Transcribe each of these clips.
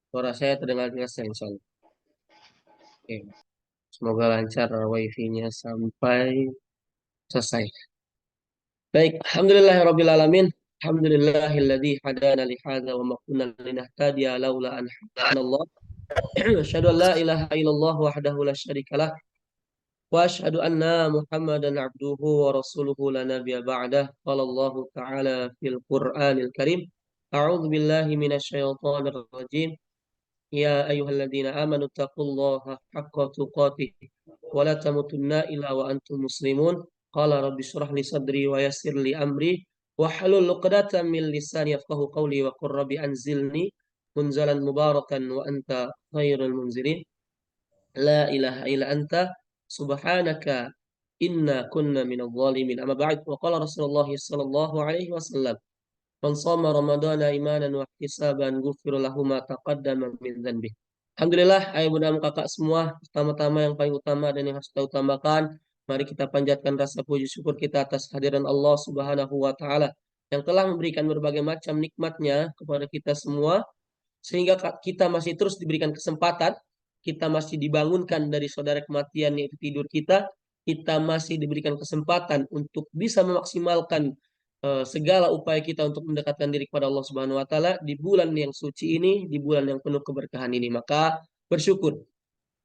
Suara saya terdengar jelas ya, insya Allah. Oke. Semoga lancar wifi-nya sampai selesai. Baik, alhamdulillahirabbil alamin. Alhamdulillahilladzi hadana li hadza wa ma kunna linahtadiya laula an hadanallah. Asyhadu an la ilaha illallah wahdahu la syarikalah wa asyhadu anna Muhammadan abduhu wa rasuluhu la nabiyya ba'dah. Qala Allah ta'ala fil Qur'anil Karim. A'udzu billahi minasy syaithanir rajim. Ya ayyuhalladzina amanu taqullaha haqqa tuqatih wa la tamutunna illa wa antum muslimun. Qala rabbi shrah li sadri wa yassir li amri wa hlul 'uqdatam min lisani yafqahu qawli wa qur rabbi anzilni munzalan mubarakan wa anta khairul munzilin. La ilaha illa anta subhanaka inna kunna minadh dhalimin. Amma ba'd. Wa qala Rasulullah sallallahu alaihi wasallam man shoma ramadhana imanan wa ihtisaban ghufira lahu ma taqaddama min dhanbi. Alhamdulillah, ayah bunda kakak semua, pertama-tama yang paling utama dan yang harus kita utamakan, mari kita panjatkan rasa puji syukur kita atas kehadiran Allah Subhanahu wa taala yang telah memberikan berbagai macam nikmatnya kepada kita semua sehingga kita masih terus diberikan kesempatan, kita masih dibangunkan dari saudara kematian yaitu tidur kita masih diberikan kesempatan untuk bisa memaksimalkan segala upaya kita untuk mendekatkan diri kepada Allah Subhanahu wa taala di bulan yang suci ini, di bulan yang penuh keberkahan ini. Maka bersyukur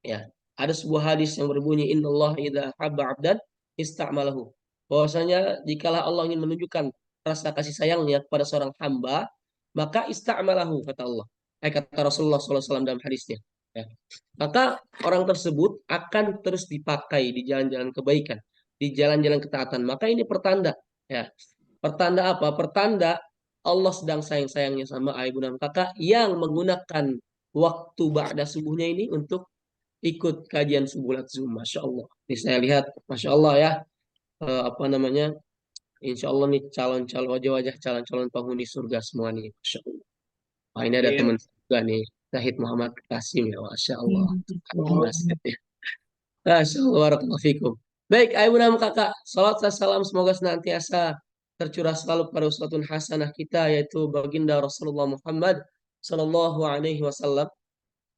ya. Ada sebuah hadis yang berbunyi innallaha idza habba 'abdan ista'malahu. Bahwasanya jikalau Allah ingin menunjukkan rasa kasih sayangnya kepada seorang hamba, maka ista'malahu kata Allah. Kata Rasulullah SAW dalam hadisnya. Ya. Maka orang tersebut akan terus dipakai di jalan-jalan kebaikan, di jalan-jalan ketaatan. Maka ini pertanda ya. Pertanda apa? Pertanda Allah sedang sayang-sayangnya sama ayah bunda kakak yang menggunakan waktu ba'da subuhnya ini untuk ikut kajian subuh Zoom. Masya Allah. Ini saya lihat, Masya Allah ya. Apa namanya? Insya Allah nih calon-calon wajah-wajah calon-calon penghuni surga semua nih. Masya Allah. Wah, ini ada Iya. teman juga nih. Zahid Muhammad Kasim ya. Masya Allah. Masya Allah. Barakallahu fikum. Baik, ayo bunda kakak. Salat dan salam semoga senantiasa tercurah selalu pada uswatun hasanah kita yaitu baginda Rasulullah Muhammad Sallallahu Alaihi Wasallam,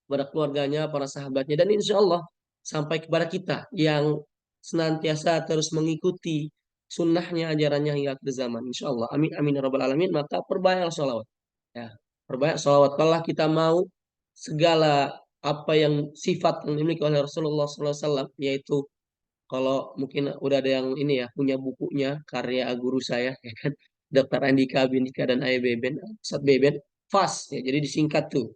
kepada keluarganya, para sahabatnya, dan insya Allah sampai kepada kita yang senantiasa terus mengikuti sunnahnya, ajarannya hingga akhir zaman. Insya Allah. Amin, amin, ya rabbal alamin. Maka perbanyak sholawat. Ya, perbanyak sholawat. Kalau kita mau segala apa yang sifat yang dimiliki oleh Rasulullah SAW, yaitu kalau mungkin udah ada yang ini ya punya bukunya karya guru saya ya kan Dr. Andika Bindika dan Ayah Beben, Ustadz Beben, FAS ya jadi disingkat tuh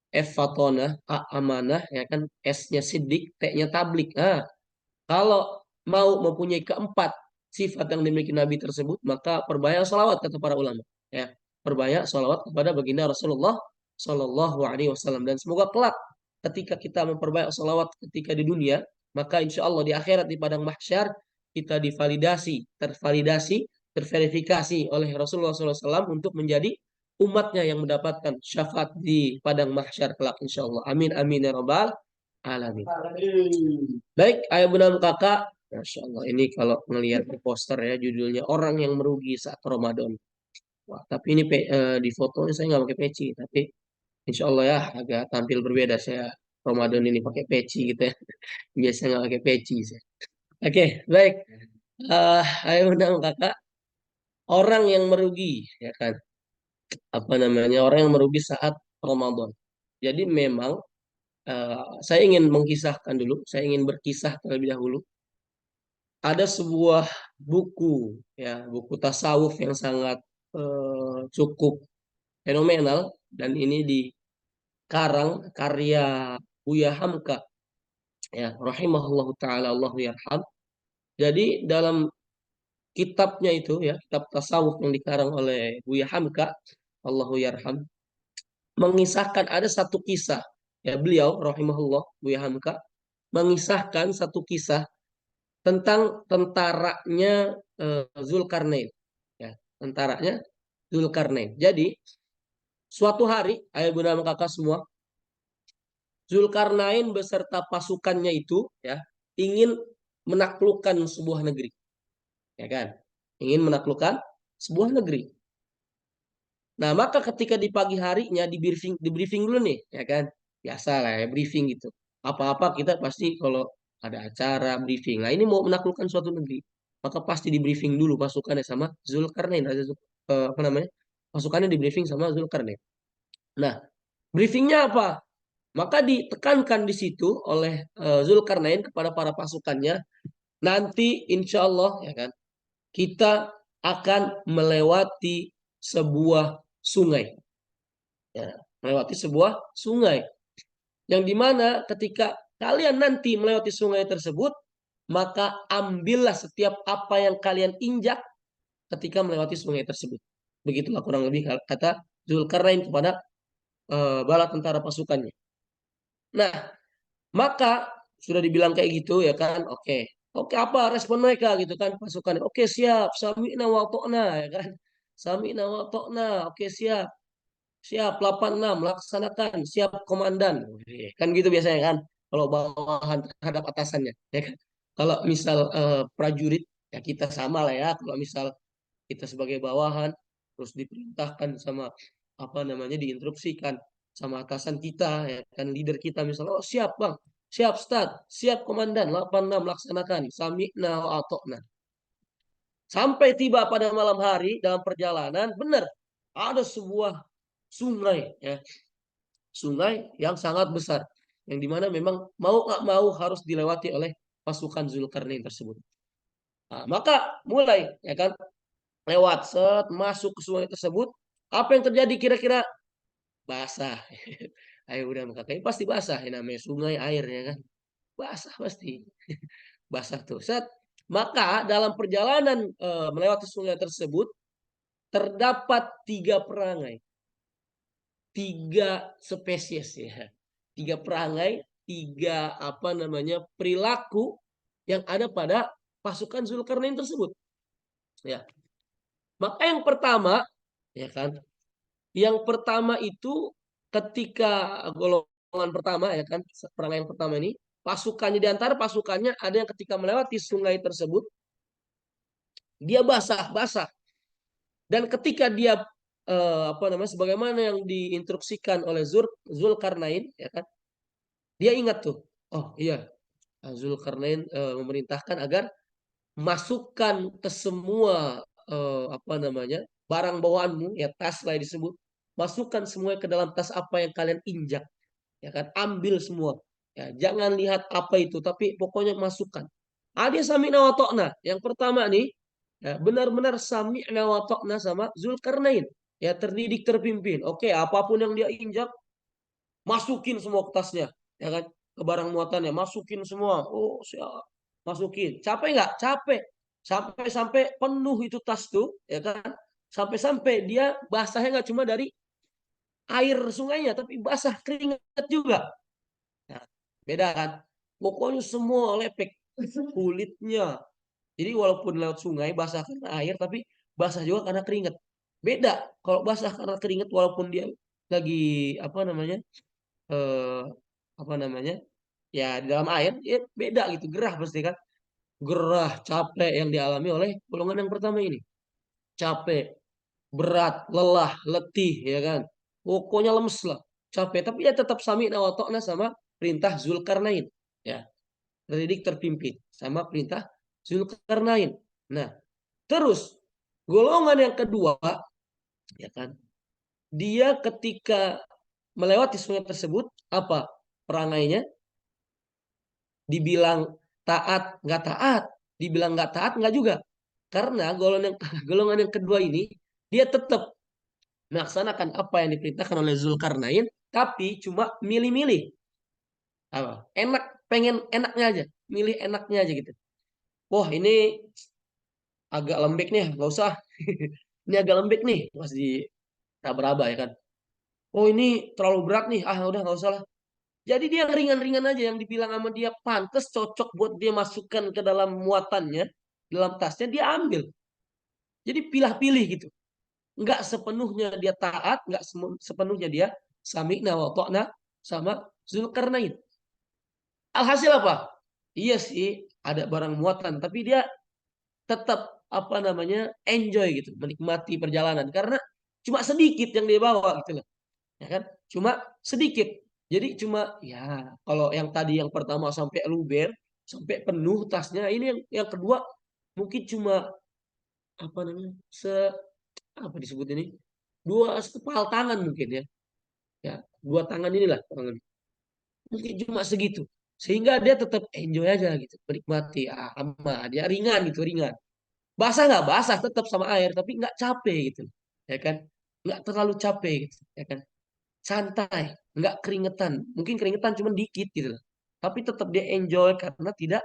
F Fatona, A amanah, ya kan, S-nya sidik, T-nya tablik. Nah, kalau mau mempunyai keempat sifat yang dimiliki Nabi tersebut, maka perbanyak salawat kata para ulama. Ya, perbanyak salawat kepada baginda Rasulullah Shallallahu Alaihi Wasallam dan semoga kelak ketika kita memperbanyak salawat ketika di dunia, maka insya Allah di akhirat di padang mahsyar kita divalidasi, tervalidasi, terverifikasi oleh Rasulullah SAW untuk menjadi umatnya yang mendapatkan syafaat di padang mahsyar kelak insya Allah. Amin amin ya rabbal alamin. Baik, ayah bunda kakak, Masya Allah. Ini kalau ngelihat di poster ya judulnya orang yang merugi saat Ramadan. Wah, tapi ini di fotonya saya nggak pakai peci, tapi insya Allah ya agak tampil berbeda saya Ramadan ini pakai peci gitu ya. Biasanya nggak pakai peci saya. Oke, baik. Ayah bunda kakak, orang yang merugi ya kan apa namanya orang yang merugi saat Ramadan. Jadi memang saya ingin mengkisahkan dulu, saya ingin berkisah terlebih dahulu. Ada sebuah buku, ya, buku tasawuf yang sangat cukup fenomenal dan ini dikarang karya Buya Hamka, ya, rahimahullahu taala, Allahu yarham. Jadi dalam kitabnya itu, ya, kitab tasawuf yang dikarang oleh Buya Hamka, Allahu yarham, mengisahkan ada satu kisah, ya, beliau rahimahullah Buya Hamka mengisahkan satu kisah tentang tentaranya Zulkarnain. Ya, tentaranya Zulkarnain. Jadi, suatu hari, ayah bunda dan kakak semua, Zulkarnain beserta pasukannya itu ya ingin menaklukkan sebuah negeri, ya kan? Ingin menaklukkan sebuah negeri. Nah, maka ketika di pagi harinya di briefing dulu nih, ya kan? Biasa lah ya, briefing gitu. Apa-apa kita pasti kalau ada acara briefing. Nah, ini mau menaklukkan suatu negeri, maka pasti di briefing dulu pasukannya sama Zulkarnain. Apa namanya? Pasukannya di briefing sama Zulkarnain. Nah, briefingnya apa? Maka ditekankan di situ oleh Zulkarnain kepada para pasukannya, nanti insya Allah ya kan, kita akan melewati sebuah sungai. Ya, melewati sebuah sungai. Yang dimana ketika kalian nanti melewati sungai tersebut, maka ambillah setiap apa yang kalian injak ketika melewati sungai tersebut. Begitulah kurang lebih kata Zulkarnain kepada bala tentara pasukannya. Nah, maka sudah dibilang kayak gitu ya kan, oke. Oke, apa respon mereka gitu kan pasukan? Oke, siap, sami'na wa ta'na ya kan. Sami'na wa ta'na. Oke, siap. Siap 86 laksanakan, siap komandan. Kan gitu biasanya kan. Kalau bawahan terhadap atasannya, ya kan. Kalau misal prajurit ya kita sama lah ya. Kalau misal kita sebagai bawahan terus diperintahkan sama apa namanya diinstruksikan sama atasan kita ya kan leader kita misalnya oh siap bang siap start siap komandan 86 laksanakan sami'na wa atokna sampai tiba pada malam hari dalam perjalanan benar ada sebuah sungai ya sungai yang sangat besar yang dimana memang mau nggak mau harus dilewati oleh pasukan Zulkarnain tersebut. Nah, maka mulai ya kan lewat set masuk ke sungai tersebut apa yang terjadi kira-kira basah. Ayo udah maka kayak pasti basah ya namanya sungai airnya kan basah pasti basah tuh set maka dalam perjalanan melewati sungai tersebut terdapat tiga spesies ya tiga perangai tiga apa namanya perilaku yang ada pada pasukan Zulkarnain tersebut ya maka yang pertama ya kan yang pertama itu ketika golongan pertama ya kan perang yang pertama ini pasukannya di antara pasukannya ada yang ketika melewati sungai tersebut dia basah dan ketika dia apa namanya sebagaimana yang diinstruksikan oleh Zulkarnain ya kan dia ingat tuh oh iya Zulkarnain memerintahkan agar masukkan ke semua apa namanya barang bawaanmu ya tas lah disebut masukkan semua ke dalam tas apa yang kalian injak ya kan ambil semua ya jangan lihat apa itu tapi pokoknya masukkan dia sami'na wa ta'na yang pertama nih ya, benar-benar sami'na wa ta'na sama Zulkarnain ya terdidik terpimpin oke apapun yang dia injak masukin semua ke tasnya ya kan ke barang muatannya masukin semua oh siap masukin capek nggak capek sampai penuh itu tas tuh ya kan sampai dia basahnya nggak cuma dari air sungainya tapi basah keringat juga nah, beda kan pokoknya semua lepek kulitnya jadi walaupun lewat sungai basah karena air tapi basah juga karena keringat beda kalau basah karena keringat walaupun dia lagi apa namanya eh, apa namanya ya di dalam air ya beda gitu gerah pasti kan gerah capek yang dialami oleh golongan yang pertama ini capek berat lelah letih ya kan pokoknya lemes lah capek tapi ya tetap sami nawatokna sama perintah Zulkarnain ya terdidik terpimpin sama perintah Zulkarnain nah terus golongan yang kedua ya kan dia ketika melewati sungai tersebut apa perangainya dibilang taat, dibilang nggak taat nggak juga. Karena golongan yang kedua ini dia tetap melaksanakan apa yang diperintahkan oleh Zulkarnain, tapi cuma milih-milih. Apa? Enak, pengen enaknya aja, milih enaknya aja gitu. Wah ini agak lembek nih, nggak usah. Ini agak lembek nih, pas di raba-raba ya kan. Oh ini terlalu berat nih, udah nggak usah lah. Jadi dia ringan-ringan aja yang dibilang sama dia pantas cocok buat dia masukkan ke dalam muatannya, dalam tasnya dia ambil. Jadi pilih-pilih gitu. Enggak sepenuhnya dia taat, enggak sepenuhnya dia sami'na wa ta'na sama Zulkarnain. Alhasil apa? Iya sih ada barang muatan, tapi dia tetap apa namanya enjoy gitu, menikmati perjalanan karena cuma sedikit yang dia bawa gitu loh. Ya kan? Cuma sedikit. Jadi cuma ya kalau yang tadi yang pertama sampai luber, sampai penuh tasnya, ini yang kedua mungkin cuma apa namanya? Apa disebut ini? Dua sekepal tangan mungkin ya. Ya, dua tangan inilah kurang lebih. Mungkin cuma segitu. Sehingga dia tetap enjoy aja gitu, menikmati. Ah, aman, dia ringan gitu, ringan. Basah nggak basah, tetap sama air, tapi nggak capek gitu, ya kan? Nggak terlalu capek gitu, ya kan? Santai, nggak keringetan. Mungkin keringetan cuma dikit gitu loh. Tapi tetap dia enjoy karena tidak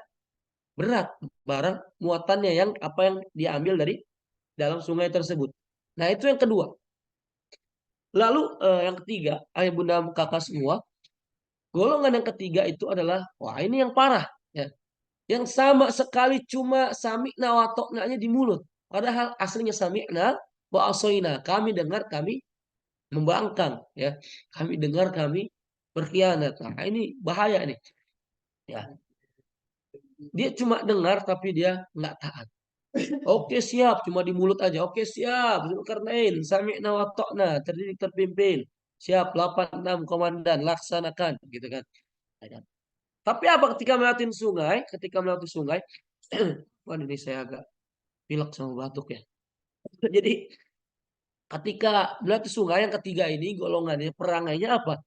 berat barang muatannya yang apa yang dia ambil dari dalam sungai tersebut. Nah, itu yang kedua. Lalu yang ketiga, ayah bunda kakak semua, golongan yang ketiga itu adalah, wah ini yang parah, ya. Yang sama sekali cuma sami'na wa ta'nanya di mulut. Padahal aslinya sami'na wa asoina. Kami dengar, kami membangkang, ya. Kami dengar, kami berkhianat. Nah, ini bahaya nih. Ya, dia cuma dengar tapi dia nggak taat. Oke siap, cuma di mulut aja. Oke siap, Zulkarnain, sami'na wa ta'na, terdidik terpimpin. Siap, 86 komandan, laksanakan, gitu kan. Ya kan? Tapi apa ketika melewati sungai? Ketika melewati sungai, waduh ini saya agak pilek sama batuk ya. Jadi ketika melewati sungai yang ketiga ini golongannya perangainya apa?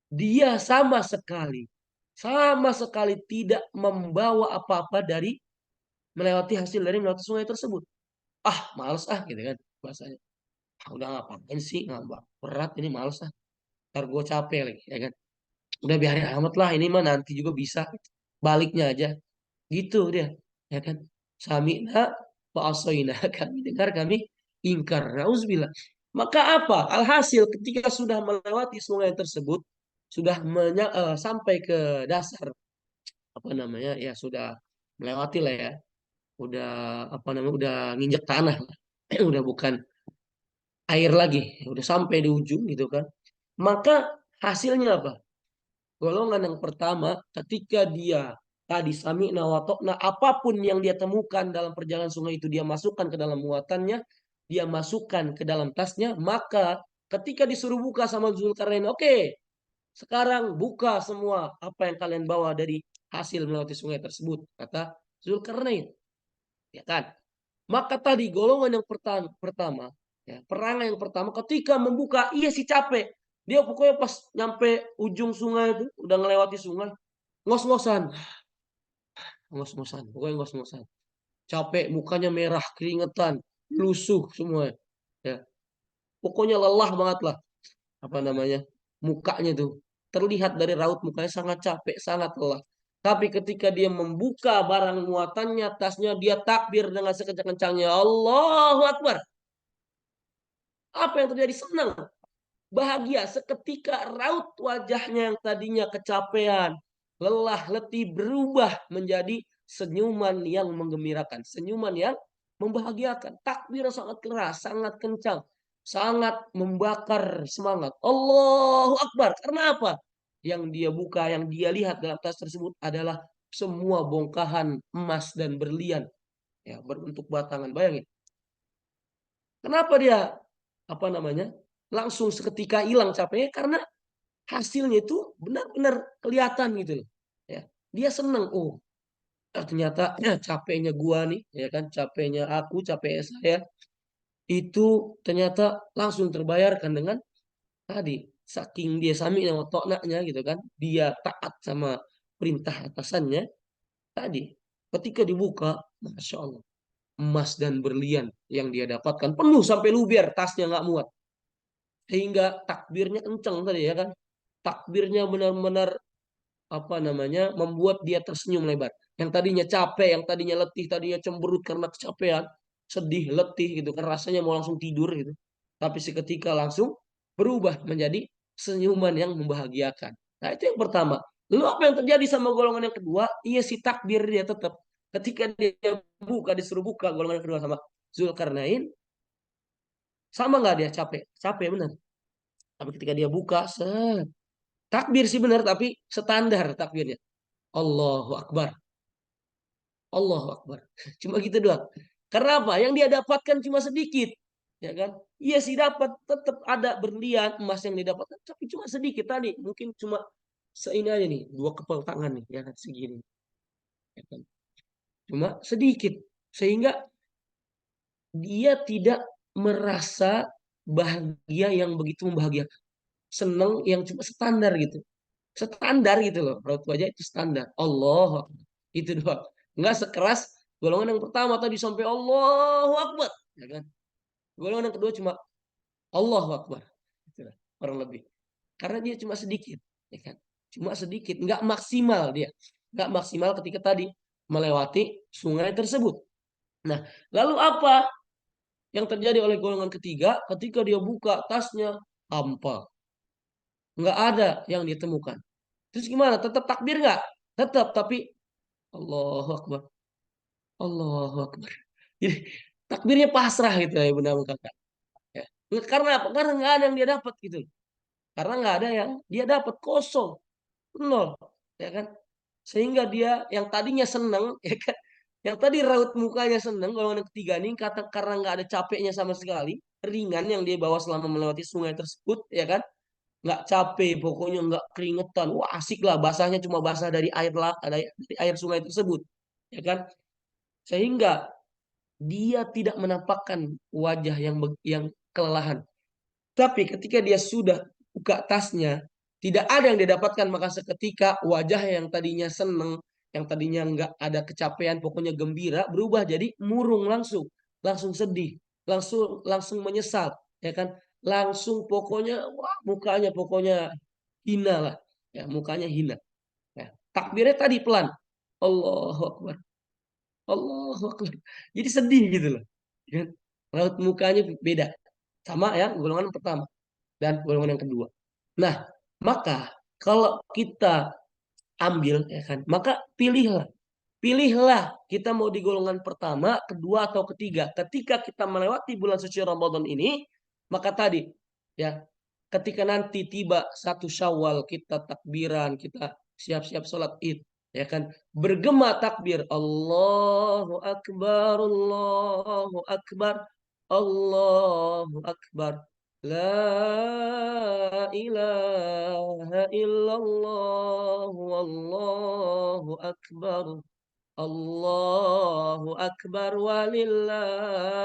Dia sama sekali tidak membawa apa-apa dari melewati hasil dari melewati sungai tersebut. Ah, males ah gitu kan bahasanya. Ah, udah ngapain sih ngambak berat ini males ah. Ntar gue capek lagi ya kan. Udah biarin amat lah ini mah nanti juga bisa. Baliknya aja. Gitu dia. Ya kan. Sami'na wa asoina. Kami dengar kami ingkar. Nauzubillah. Maka apa? Alhasil ketika sudah melewati sungai tersebut. Sudah sampai ke dasar. Apa namanya? Ya sudah melewati lah ya. Udah apa namanya? Udah nginjek tanah lah. Udah bukan air lagi. Udah sampai di ujung gitu kan. Maka hasilnya apa? Golongan yang pertama, ketika dia tadi sami'na wa ta'na, apapun yang dia temukan dalam perjalanan sungai itu dia masukkan ke dalam muatannya, dia masukkan ke dalam tasnya, maka ketika disuruh buka sama Zulkarnain, oke, sekarang buka semua apa yang kalian bawa dari hasil melewati sungai tersebut, kata Zulkarnain, ya kan? Maka tadi golongan yang pertama, ya, perangai yang pertama ketika membuka, iya sih capek. Dia pokoknya pas nyampe ujung sungai itu, udah ngelewati sungai, ngos-ngosan, ngos-ngosan, pokoknya ngos-ngosan. Capek, mukanya merah, keringetan, lusuh semua. Ya, pokoknya lelah banget lah. Apa namanya? Mukanya tuh terlihat dari raut mukanya sangat capek, sangat lelah. Tapi ketika dia membuka barang muatannya, tasnya, dia takbir dengan sekencang-kencangnya. Allahu Akbar. Apa yang terjadi? Senang, bahagia. Seketika raut wajahnya yang tadinya kecapean, lelah, letih berubah menjadi senyuman yang menggembirakan, senyuman yang membahagiakan. Takbir sangat keras, sangat kencang, sangat membakar semangat. Allahu Akbar. Karena apa? Yang dia buka, yang dia lihat dalam tas tersebut adalah semua bongkahan emas dan berlian, ya, berbentuk batangan. Bayangin. Kenapa dia apa namanya? Langsung seketika hilang capeknya karena hasilnya itu benar-benar kelihatan gitu loh. Ya. Dia senang, oh, ternyata ya, capeknya gua nih, ya kan, capeknya aku, capeknya saya itu ternyata langsung terbayarkan dengan tadi saking dia sami sama toknaknya gitu kan, dia taat sama perintah atasannya tadi. Ketika dibuka, masya Allah, emas dan berlian yang dia dapatkan penuh sampai luber, tasnya nggak muat. Sehingga takbirnya kenceng tadi ya kan. Takbirnya benar-benar apa namanya membuat dia tersenyum lebar. Yang tadinya capek, yang tadinya letih, tadinya cemberut karena kecapean, sedih, letih gitu kan rasanya mau langsung tidur gitu. Tapi seketika langsung berubah menjadi senyuman yang membahagiakan. Nah, itu yang pertama. Lalu apa yang terjadi sama golongan yang kedua? Iya si takbir dia tetap. Ketika dia buka, disuruh buka golongan yang kedua sama Zulkarnain, sama nggak dia capek? Capek benar. Tapi ketika dia buka, takbir sih benar, tapi standar takbirnya. Allahu Akbar. Allahu Akbar. Cuma gitu doang. Karena apa? Yang dia dapatkan cuma sedikit. Ya kan? Iya sih dapat, tetap ada berlian emas yang didapatkan, tapi cuma sedikit tadi, mungkin cuma seini aja nih, dua kepal tangan nih, ya kan segini, ya kan. Cuma sedikit, sehingga dia tidak merasa bahagia yang begitu membahagiakan, seneng yang cuma standar gitu, standar gitu loh, raut wajah itu standar, Allah itu doang, nggak sekeras golongan yang pertama tadi sampai Allahu Akbar, ya kan. Golongan yang kedua cuma Allahu Akbar, gitu lah, kurang lebih. Karena dia cuma sedikit, ya kan? Cuma sedikit, nggak maksimal dia, nggak maksimal ketika tadi melewati sungai tersebut. Nah, lalu apa yang terjadi oleh golongan ketiga? Ketika dia buka tasnya, hampa, nggak ada yang ditemukan. Terus gimana? Tetap takbir nggak? Tetap, tapi Allahu Akbar, Allahu Akbar. Jadi takbirnya pasrah gitu ya, Bunda Kakak. Ya. Karena apa? Karena nggak ada yang dia dapat gitu. Karena nggak ada yang dia dapat, kosong, nol, ya kan? Sehingga dia yang tadinya seneng, ya kan? Yang tadi raut mukanya seneng, golongan yang ketiga nih kata karena nggak ada capeknya sama sekali, ringan yang dia bawa selama melewati sungai tersebut, ya kan? Nggak capek, pokoknya nggak keringetan, wah asik lah, basahnya cuma basah dari air lah, dari air sungai tersebut, ya kan? Sehingga dia tidak menampakkan wajah yang kelelahan. Tapi ketika dia sudah buka tasnya, tidak ada yang didapatkan, maka seketika wajah yang tadinya seneng, yang tadinya nggak ada kecapean, pokoknya gembira, berubah jadi murung langsung, langsung sedih, langsung langsung menyesal, ya kan? Langsung pokoknya, wah mukanya pokoknya hina lah, ya mukanya hina. Ya. Takbirnya tadi pelan, Allahu Akbar, Allahu Akbar. Jadi sedih gitu loh, ya kan? Raut mukanya beda, sama ya golongan pertama dan golongan yang kedua. Nah, maka kalau kita ambil ya kan, maka pilihlah. Pilihlah kita mau di golongan pertama, kedua atau ketiga. Ketika kita melewati bulan suci Ramadan ini, maka tadi ya, ketika nanti tiba satu Syawal, kita takbiran, kita siap-siap sholat Id, ya kan? Bergema takbir, Allahu Akbar, Allahu Akbar, Allahu Akbar. La ilaha illallah, wallahu akbar. Allahu Akbar walillahil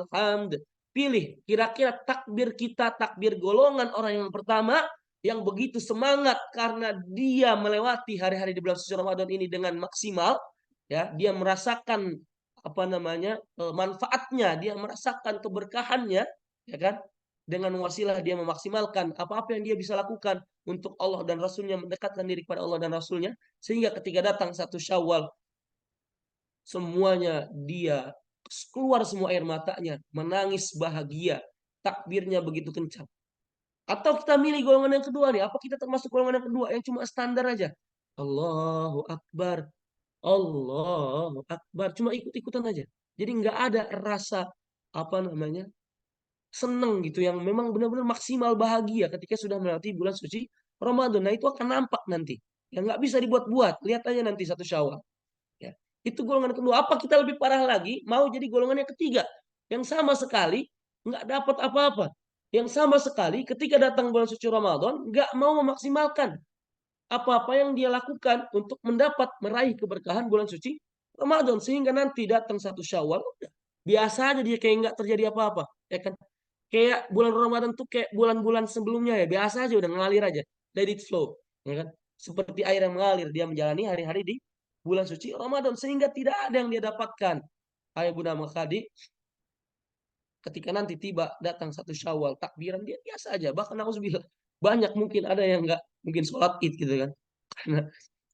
hamd. Pilih kira-kira takbir kita, takbir golongan orang yang pertama yang begitu semangat karena dia melewati hari-hari di bulan suci Ramadan ini dengan maksimal, ya, dia merasakan apa namanya? Manfaatnya, dia merasakan keberkahannya, ya kan? Dengan wasilah dia memaksimalkan apa-apa yang dia bisa lakukan untuk Allah dan Rasulnya, mendekatkan diri kepada Allah dan Rasulnya, sehingga ketika datang satu Syawal, semuanya dia keluar semua air matanya, menangis bahagia, takbirnya begitu kencang. Atau kita milih golongan yang kedua nih, apa kita termasuk golongan yang kedua yang cuma standar aja? Allahu Akbar, Allahu Akbar, cuma ikut-ikutan aja. Jadi nggak ada rasa apa namanya seneng gitu yang memang benar-benar maksimal bahagia ketika sudah melewati bulan suci Ramadan. Nah itu akan nampak nanti. Yang nggak bisa dibuat-buat. Lihat aja nanti satu Syawal. Ya. Itu golongan kedua. Apa kita lebih parah lagi? Mau jadi golongan yang ketiga. Yang sama sekali nggak dapat apa-apa. Yang sama sekali ketika datang bulan suci Ramadan nggak mau memaksimalkan apa-apa yang dia lakukan untuk mendapat meraih keberkahan bulan suci Ramadan, sehingga nanti datang satu Syawal udah biasa aja dia kayak nggak terjadi apa-apa, ya kan? Kayak bulan Ramadan tuh kayak bulan-bulan sebelumnya ya biasa aja, udah ngalir aja, let it flow, ya kan? Seperti air yang mengalir, dia menjalani hari-hari di bulan suci Ramadan, sehingga tidak ada yang dia dapatkan. Ayah Bunda Makadi, ketika nanti tiba datang satu Syawal, takbiran dia biasa aja, bahkan aku bilang banyak mungkin ada yang nggak mungkin sholat id gitu kan,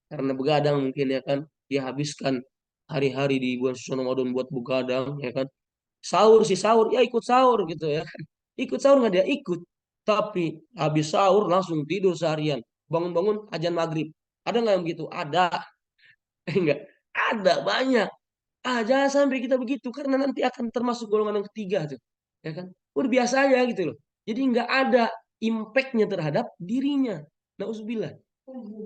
karena begadang mungkin, ya kan, dia habiskan hari-hari di bulan suci Ramadan buat begadang, ya kan. Sahur sih sahur, ya ikut sahur gitu ya kan. Ikut sahur nggak dia ikut, tapi habis sahur langsung tidur seharian, bangun-bangun ajan maghrib. Ada nggak yang begitu? Ada. Enggak, ada banyak. Ah, jangan sampai kita begitu karena nanti akan termasuk golongan yang ketiga tuh. Ya kan? Udah biasa aja gitu loh. Jadi nggak ada impactnya terhadap dirinya. Nauzubillah.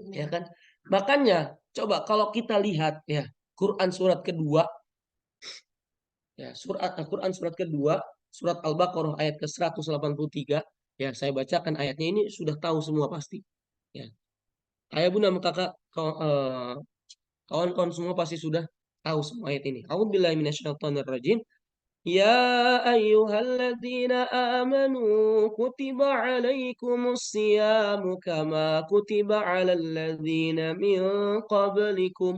Ya kan? Makanya coba kalau kita lihat ya Quran surat kedua, ya surat Al-Quran surat kedua surat Al-Baqarah ayat ke-183. Ya, saya bacakan ayatnya ini sudah tahu semua pasti. Ya. Ayah bunda kakak kawan-kawan semua pasti sudah tahu semua ayat ini. A'udzubillahi minasyaitonirrajim. يا أيها الذين آمنوا كتب عليكم الصيام كما كتب على الذين من قبلكم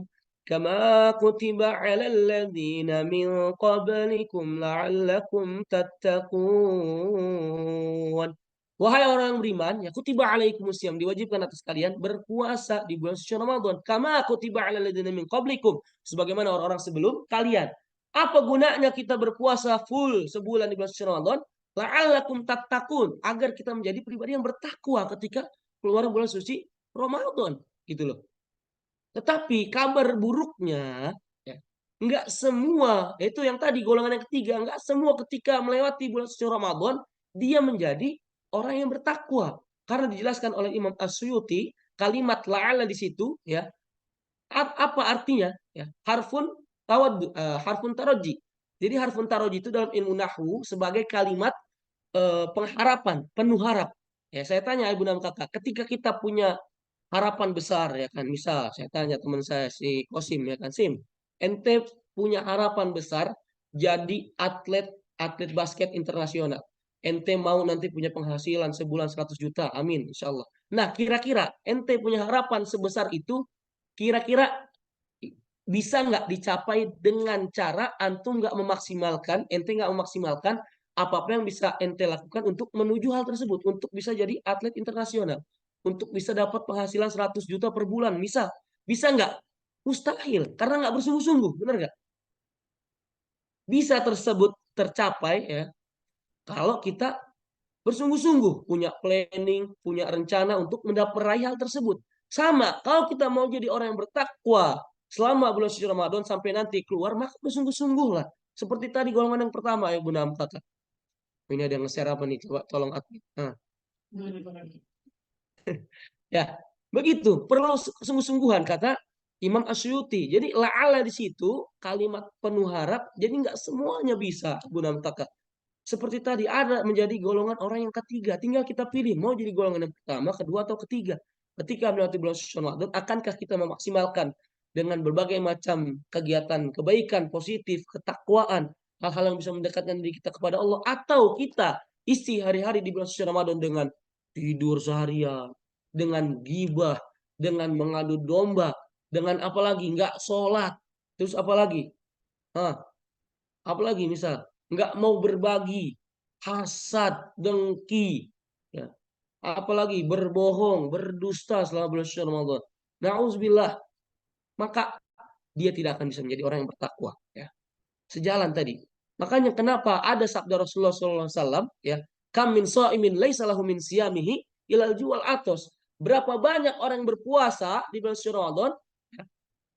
كما كتب على الذين من قبلكم لعلكم تتقون. Wahai orang yang beriman, ya kutiba alaikumusiyam, diwajibkan atas kalian berpuasa di bulan suci Ramadan. Kama kutiba alal ladzina min qablikum, sebagaimana orang-orang sebelum kalian. Apa gunanya kita berpuasa full sebulan di bulan suci Ramadan? La'allakum tattaqun, agar kita menjadi pribadi yang bertakwa ketika keluar bulan suci Ramadan, gitu loh. Tetapi kabar buruknya, ya, nggak semua, itu yang tadi golongan yang ketiga, nggak semua ketika melewati bulan suci Ramadan dia menjadi orang yang bertakwa. Karena dijelaskan oleh Imam As-Suyuti, kalimat la'alla di situ, ya, apa artinya? Ya, harfun taroji. Jadi harfun taroji itu dalam ilmu nahwu sebagai kalimat pengharapan, penuh harap. Ya, saya tanya ibu dan kakak, ketika kita punya harapan besar, ya kan, misal saya tanya teman saya si Kosim, ya kan, Sim, ente punya harapan besar jadi atlet atlet basket internasional. Ente mau nanti punya penghasilan sebulan 100 juta, amin, insya Allah. Nah, kira-kira ente punya harapan sebesar itu, kira-kira bisa nggak dicapai dengan cara antum nggak memaksimalkan, ente nggak memaksimalkan apa-apa yang bisa ente lakukan untuk menuju hal tersebut, untuk bisa jadi atlet internasional, untuk bisa dapat penghasilan 100 juta per bulan, bisa nggak? Mustahil, karena nggak bersungguh-sungguh, benar nggak? Bisa tersebut tercapai ya kalau kita bersungguh-sungguh, punya planning, punya rencana untuk mendapat hal tersebut. Sama, kalau kita mau jadi orang yang bertakwa selama bulan suci Ramadan sampai nanti keluar, maka bersungguh-sungguh lah. Seperti tadi golongan yang pertama ya Bunda Kakak. Ini ada yang nge-share apa nih? Coba tolong admin. Nah, ya, begitu. Perlu sungguh-sungguhan kata Imam Asyuti. Jadi la'ala di situ kalimat penuh harap. Jadi nggak semuanya bisa Bunda Kakak. Seperti tadi ada menjadi golongan orang yang ketiga. Tinggal kita pilih mau jadi golongan yang pertama, kedua atau ketiga. Ketika melewati bulan suci Ramadan, akankah kita memaksimalkan dengan berbagai macam kegiatan kebaikan, positif, ketakwaan, hal-hal yang bisa mendekatkan diri kita kepada Allah, atau kita isi hari-hari di bulan suci Ramadan dengan tidur seharian, dengan gibah, dengan mengadu domba, dengan apalagi nggak sholat, terus apalagi, Hah, apalagi misal nggak mau berbagi, hasad, dengki, ya. Apalagi berbohong, berdusta selama bulan suci Ramadan. Nauzubillah, maka dia tidak akan bisa menjadi orang yang bertakwa. Ya. Sejalan tadi. Makanya kenapa ada sabda Rasulullah SAW, ya, kam min shaimin laisa lahu min siyamihi ilal jual atos. Berapa banyak orang yang berpuasa di bulan suci Ramadan, ya,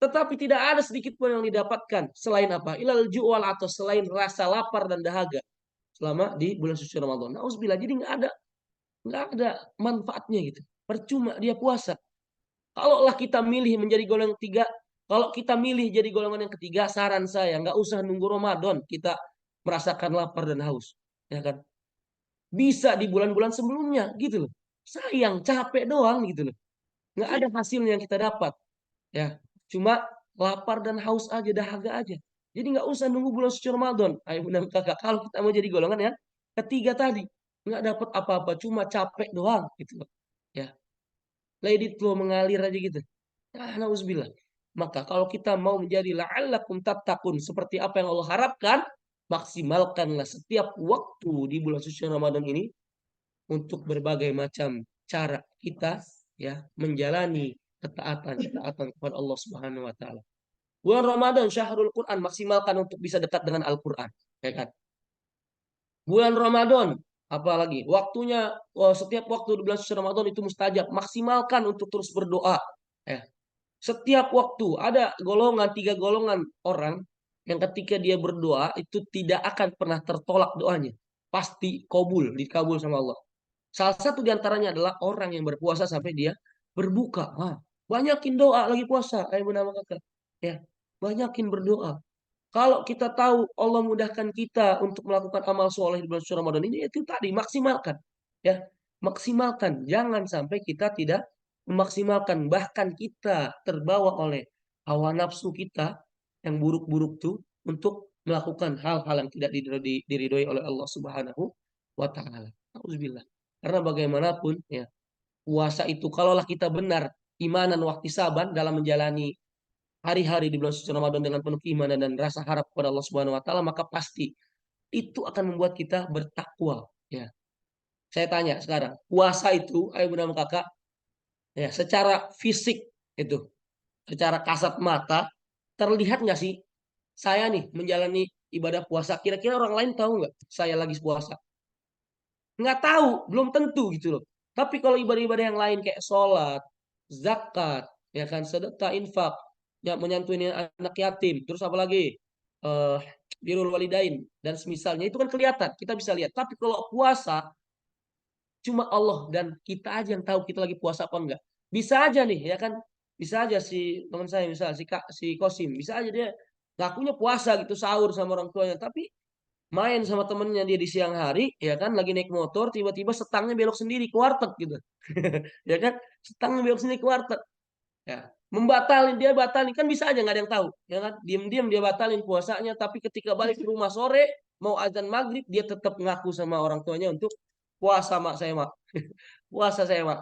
tetapi tidak ada sedikit pun yang didapatkan selain apa? Ilal jual atau selain rasa lapar dan dahaga selama di bulan suci Ramadan. Nauzubillah, jadi nggak ada manfaatnya gitu. Percuma dia puasa. Kalaulah kita milih menjadi golongan ketiga, kalau kita milih jadi golongan yang ketiga, saran saya nggak usah nunggu Ramadan kita merasakan lapar dan haus, ya kan? Bisa di bulan-bulan sebelumnya, gitu loh. Sayang, capek doang, gitu loh. Nggak ada hasilnya yang kita dapat, ya. Cuma lapar dan haus aja, dahaga aja. Jadi nggak usah nunggu bulan suci Ramadan. Ayo bunda kakak, kalau kita mau jadi golongan yang ketiga tadi, nggak dapat apa-apa, cuma capek doang, gitu loh. Ya, let it flow, mengalir aja gitu. Ah, nauzubillah. Maka kalau kita mau menjadi la'allakum tattaqun seperti apa yang Allah harapkan, maksimalkanlah setiap waktu di bulan suci Ramadan ini untuk berbagai macam cara kita ya menjalani ketaatan kepada Allah Subhanahu wa taala. Bulan Ramadan syahrul Quran, maksimalkan untuk bisa dekat dengan Al-Quran, ya kan? Bulan Ramadan apalagi waktunya, setiap waktu di bulan suci Ramadan itu mustajab, maksimalkan untuk terus berdoa, ya. Setiap waktu ada golongan, tiga golongan orang yang ketika dia berdoa itu tidak akan pernah tertolak doanya. Pasti kabul, dikabul sama Allah. Salah satu diantaranya adalah orang yang berpuasa sampai dia berbuka. Banyakin doa lagi puasa. Ayo nama kakak. Ya, banyakin berdoa. Kalau kita tahu Allah mudahkan kita untuk melakukan amal soleh di bulan suci Ramadan ini, itu tadi maksimalkan, ya, maksimalkan. Jangan sampai kita tidak memaksimalkan, bahkan kita terbawa oleh hawa nafsu kita yang buruk-buruk tuh untuk melakukan hal-hal yang tidak diridhoi oleh Allah Subhanahu wa taala. Auzubillah. Karena bagaimanapun ya, puasa itu kalaulah kita benar imanan wahtisaban dalam menjalani hari-hari di bulan suci Ramadan dengan penuh keimanan dan rasa harap kepada Allah Subhanahu wa taala, maka pasti itu akan membuat kita bertakwa, ya. Saya tanya sekarang, puasa itu ayo bunda kakak, ya, secara fisik itu, secara kasat mata terlihat nggak sih saya nih menjalani ibadah puasa, kira-kira orang lain tahu nggak saya lagi puasa? Nggak tahu, belum tentu gitu loh. Tapi kalau ibadah-ibadah yang lain kayak sholat, zakat, ya kan, sedekah, infak, ya, menyantuni anak yatim, terus apa lagi, eh birrul walidain dan semisalnya itu kan kelihatan, kita bisa lihat. Tapi kalau puasa, cuma Allah dan kita aja yang tahu kita lagi puasa apa enggak. Bisa aja nih, ya kan, bisa aja si teman saya misal si Kak, si Kosim, bisa aja dia ngakunya puasa gitu sahur sama orang tuanya, tapi main sama temennya dia di siang hari, ya kan, lagi naik motor, tiba-tiba setangnya belok sendiri ke warteg gitu. Ya kan, setangnya belok sendiri ke warteg, ya, membatalin, dia batalin, kan bisa aja nggak ada yang tahu, ya kan, diam-diam dia batalin puasanya, tapi ketika balik ke rumah sore mau azan maghrib dia tetap ngaku sama orang tuanya untuk puasa, mak saya mak, puasa saya mak.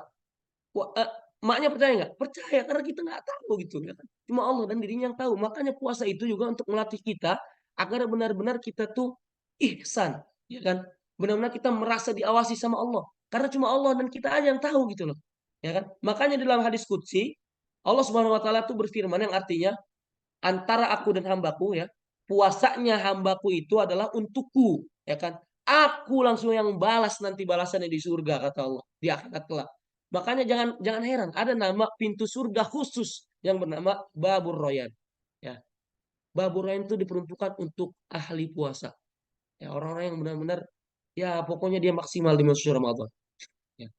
Wah, maknya percaya nggak? Percaya, karena kita nggak tahu gitu, ya kan. Cuma Allah dan dirinya yang tahu. Makanya puasa itu juga untuk melatih kita agar benar-benar kita tuh ihsan, ya kan. Benar-benar kita merasa diawasi sama Allah. Karena cuma Allah dan kita aja yang tahu gitu loh. Ya kan? Makanya dalam hadis qudsi Allah Subhanahu wa taala tuh berfirman yang artinya antara aku dan hambaku, ya. Puasanya hambaku itu adalah untukku, ya kan. Aku langsung yang balas nanti balasannya di surga kata Allah di akhirat kelak. Makanya jangan jangan heran ada nama pintu surga khusus yang bernama Babur Royan. Ya, Babur Royan itu diperuntukkan untuk ahli puasa. Ya, orang-orang yang benar-benar ya pokoknya dia maksimal di bulan suci Ramadan. Ya.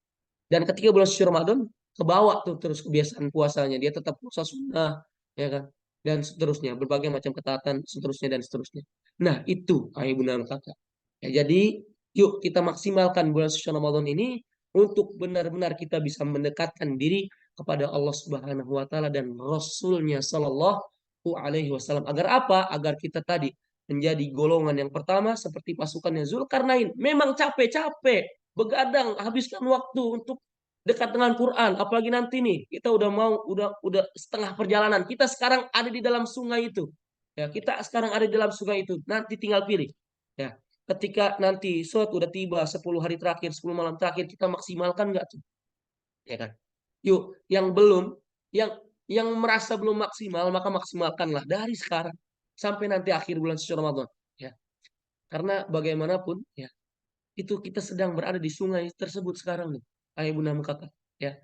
Dan ketika bulan suci Ramadan kebawa tuh terus kebiasaan puasanya, dia tetap puasa sunnah, ya kan, dan seterusnya berbagai macam ketaatan seterusnya dan seterusnya. Nah itu ayah bunda dan kakak, ya, jadi yuk kita maksimalkan bulan suci Ramadan ini untuk benar-benar kita bisa mendekatkan diri kepada Allah Subhanahu Wa Taala dan Rasulnya Shallallahu Alaihi Wasallam, agar apa? Agar kita tadi menjadi golongan yang pertama seperti pasukannya Zulkarnain, memang capek-capek begadang habiskan waktu untuk dekat dengan Quran, apalagi nanti nih kita udah mau udah setengah perjalanan, kita sekarang ada di dalam sungai itu, ya, kita sekarang ada di dalam sungai itu, nanti tinggal pilih, ya, ketika nanti udah tiba 10 hari terakhir, 10 malam terakhir, kita maksimalkan nggak tuh, ya kan. Yuk yang belum, yang merasa belum maksimal, maka maksimalkanlah dari sekarang sampai nanti akhir bulan suci Ramadan, ya, karena bagaimanapun ya itu kita sedang berada di sungai tersebut sekarang nih, ayah bunda kakak, ya.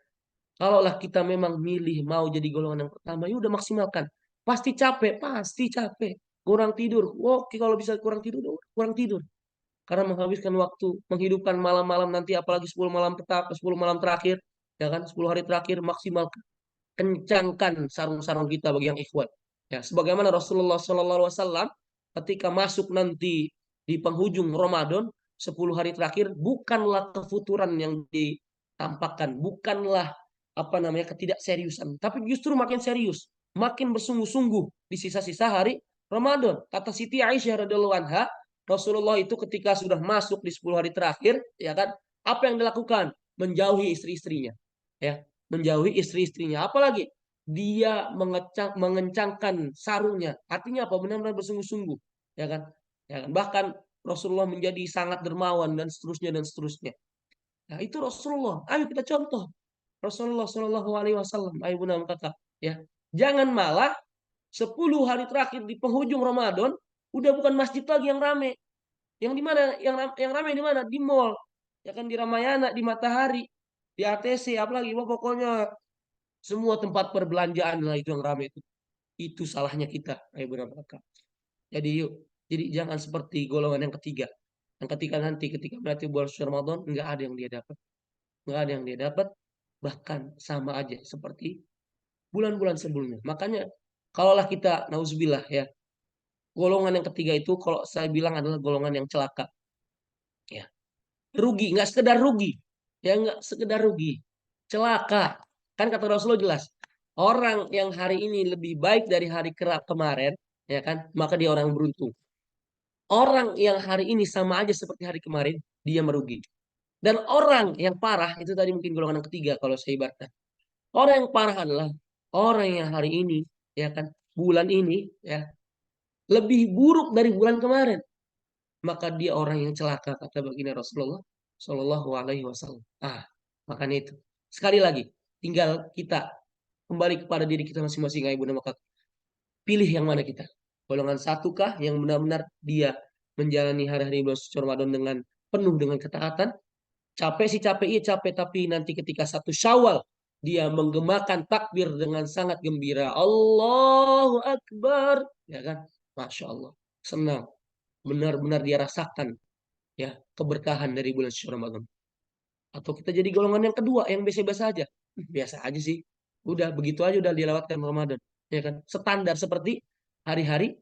Kalaulah kita memang milih mau jadi golongan yang pertama, ya udah maksimalkan. Pasti capek, pasti capek. Kurang tidur. Oke, kalau bisa kurang tidur, ya udah kurang tidur. Karena menghabiskan waktu, menghidupkan malam-malam nanti, apalagi 10 malam tetap, 10 malam terakhir, ya kan, 10 hari terakhir maksimalkan. Kencangkan sarung-sarung kita bagi yang ikhwan. Ya, sebagaimana Rasulullah SAW ketika masuk nanti di penghujung Ramadan, 10 hari terakhir, bukanlah kefuturan yang ditampakkan, bukanlah apa namanya ketidakseriusan, tapi justru makin serius, makin bersungguh-sungguh di sisa-sisa hari Ramadan. Kata Siti Aisyah radhiallahu anha, Rasulullah itu ketika sudah masuk di 10 hari terakhir, ya kan, apa yang dilakukan? Menjauhi istri-istrinya, ya, menjauhi istri-istrinya. Apalagi dia mengencangkan sarungnya. Artinya apa? Benar-benar bersungguh-sungguh, ya kan? Ya kan? Bahkan Rasulullah menjadi sangat dermawan dan seterusnya dan seterusnya. Nah, itu Rasulullah. Ayo kita contoh Rasulullah Shallallahu Alaihi Wasallam. Ayo bunda kakak, ya. Jangan malah 10 hari terakhir di penghujung Ramadan udah bukan masjid lagi yang rame. Yang di mana? Yang rame di mana? Di mall. Ya kan, di Ramayana, di Matahari, di ATC, apalagi. Wah, pokoknya semua tempat perbelanjaan lah itu yang rame itu. Itu salahnya kita, ayo bunda kakak. Jadi yuk, jadi jangan seperti golongan yang ketiga. Yang ketika nanti ketika berarti bulan suci Ramadan nggak ada yang dia dapat, nggak ada yang dia dapat, bahkan sama aja seperti bulan-bulan sebelumnya. Makanya kalaulah kita nauzubillah ya Golongan yang ketiga itu kalau saya bilang adalah golongan yang celaka. Ya, rugi, nggak sekedar rugi, ya nggak sekedar rugi, celaka. Kan kata Rasulullah jelas, orang yang hari ini lebih baik dari hari kemarin, ya kan, maka dia orang beruntung. Orang yang hari ini sama aja seperti hari kemarin, dia merugi. Dan orang yang parah itu tadi mungkin golongan yang ketiga kalau saya ibaratkan. Orang yang parah adalah orang yang hari ini, ya kan, bulan ini, ya, lebih buruk dari bulan kemarin. Maka dia orang yang celaka kata baginda Rasulullah Shallallahu Alaihi Wasallam. Makanya itu. Sekali lagi, tinggal kita kembali kepada diri kita masing-masing, ibu, maka pilih yang mana kita. Golongan satukah yang benar-benar dia menjalani hari-hari bulan suci Ramadan dengan penuh dengan ketaatan. Capek sih capek, iya capek, tapi nanti ketika satu Syawal dia menggemakan takbir dengan sangat gembira. Allahu Akbar, ya kan? Masya Allah, senang. Benar-benar dia rasakan ya keberkahan dari bulan suci Ramadan. Atau kita jadi golongan yang kedua yang biasa-biasa aja. Biasa aja sih. Udah begitu aja udah dilewatkan Ramadan. Ya kan? Standar seperti hari-hari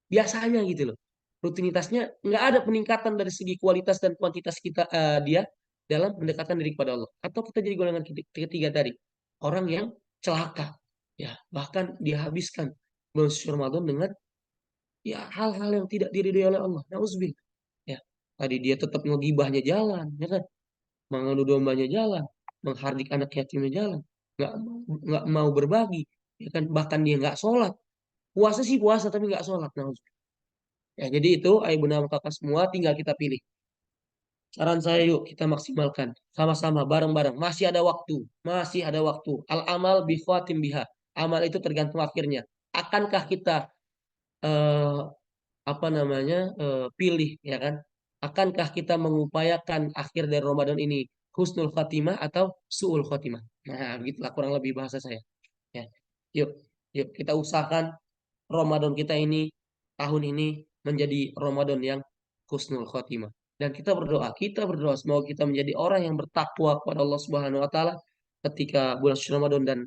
biasanya gitu loh. Rutinitasnya nggak ada peningkatan dari segi kualitas dan kuantitas kita dia dalam mendekatkan diri kepada Allah. Atau kita jadi golongan ketiga tadi, orang yang celaka. Ya, bahkan dia habiskan bulan suci Ramadan dengan ya hal-hal yang tidak diridhoi oleh Allah. Nauzubillah. Ya, tadi dia tetap ngegibahnya jalan, ya kan? Mengadu dombanya jalan, menghardik anak yatimnya jalan, nggak nggak mau berbagi, ya kan? Bahkan dia nggak sholat. Puasa sih puasa tapi nggak sholat. Nah, ya jadi itu ayah bunda kakak semua tinggal kita pilih. Saran saya yuk kita maksimalkan sama-sama bareng-bareng. Masih ada waktu, masih ada waktu. Al amal bi khawatim biha. Amal itu tergantung akhirnya. Akankah kita eh, apa namanya pilih ya kan? Akankah kita mengupayakan akhir dari Ramadan ini husnul khatimah atau suul khatimah? Nah, begitulah kurang lebih bahasa saya. Ya. Yuk, yuk kita usahakan Ramadan kita ini tahun ini menjadi Ramadan yang husnul khatimah. Dan kita berdoa semoga kita menjadi orang yang bertakwa kepada Allah Subhanahu wa taala ketika bulan suci Ramadan dan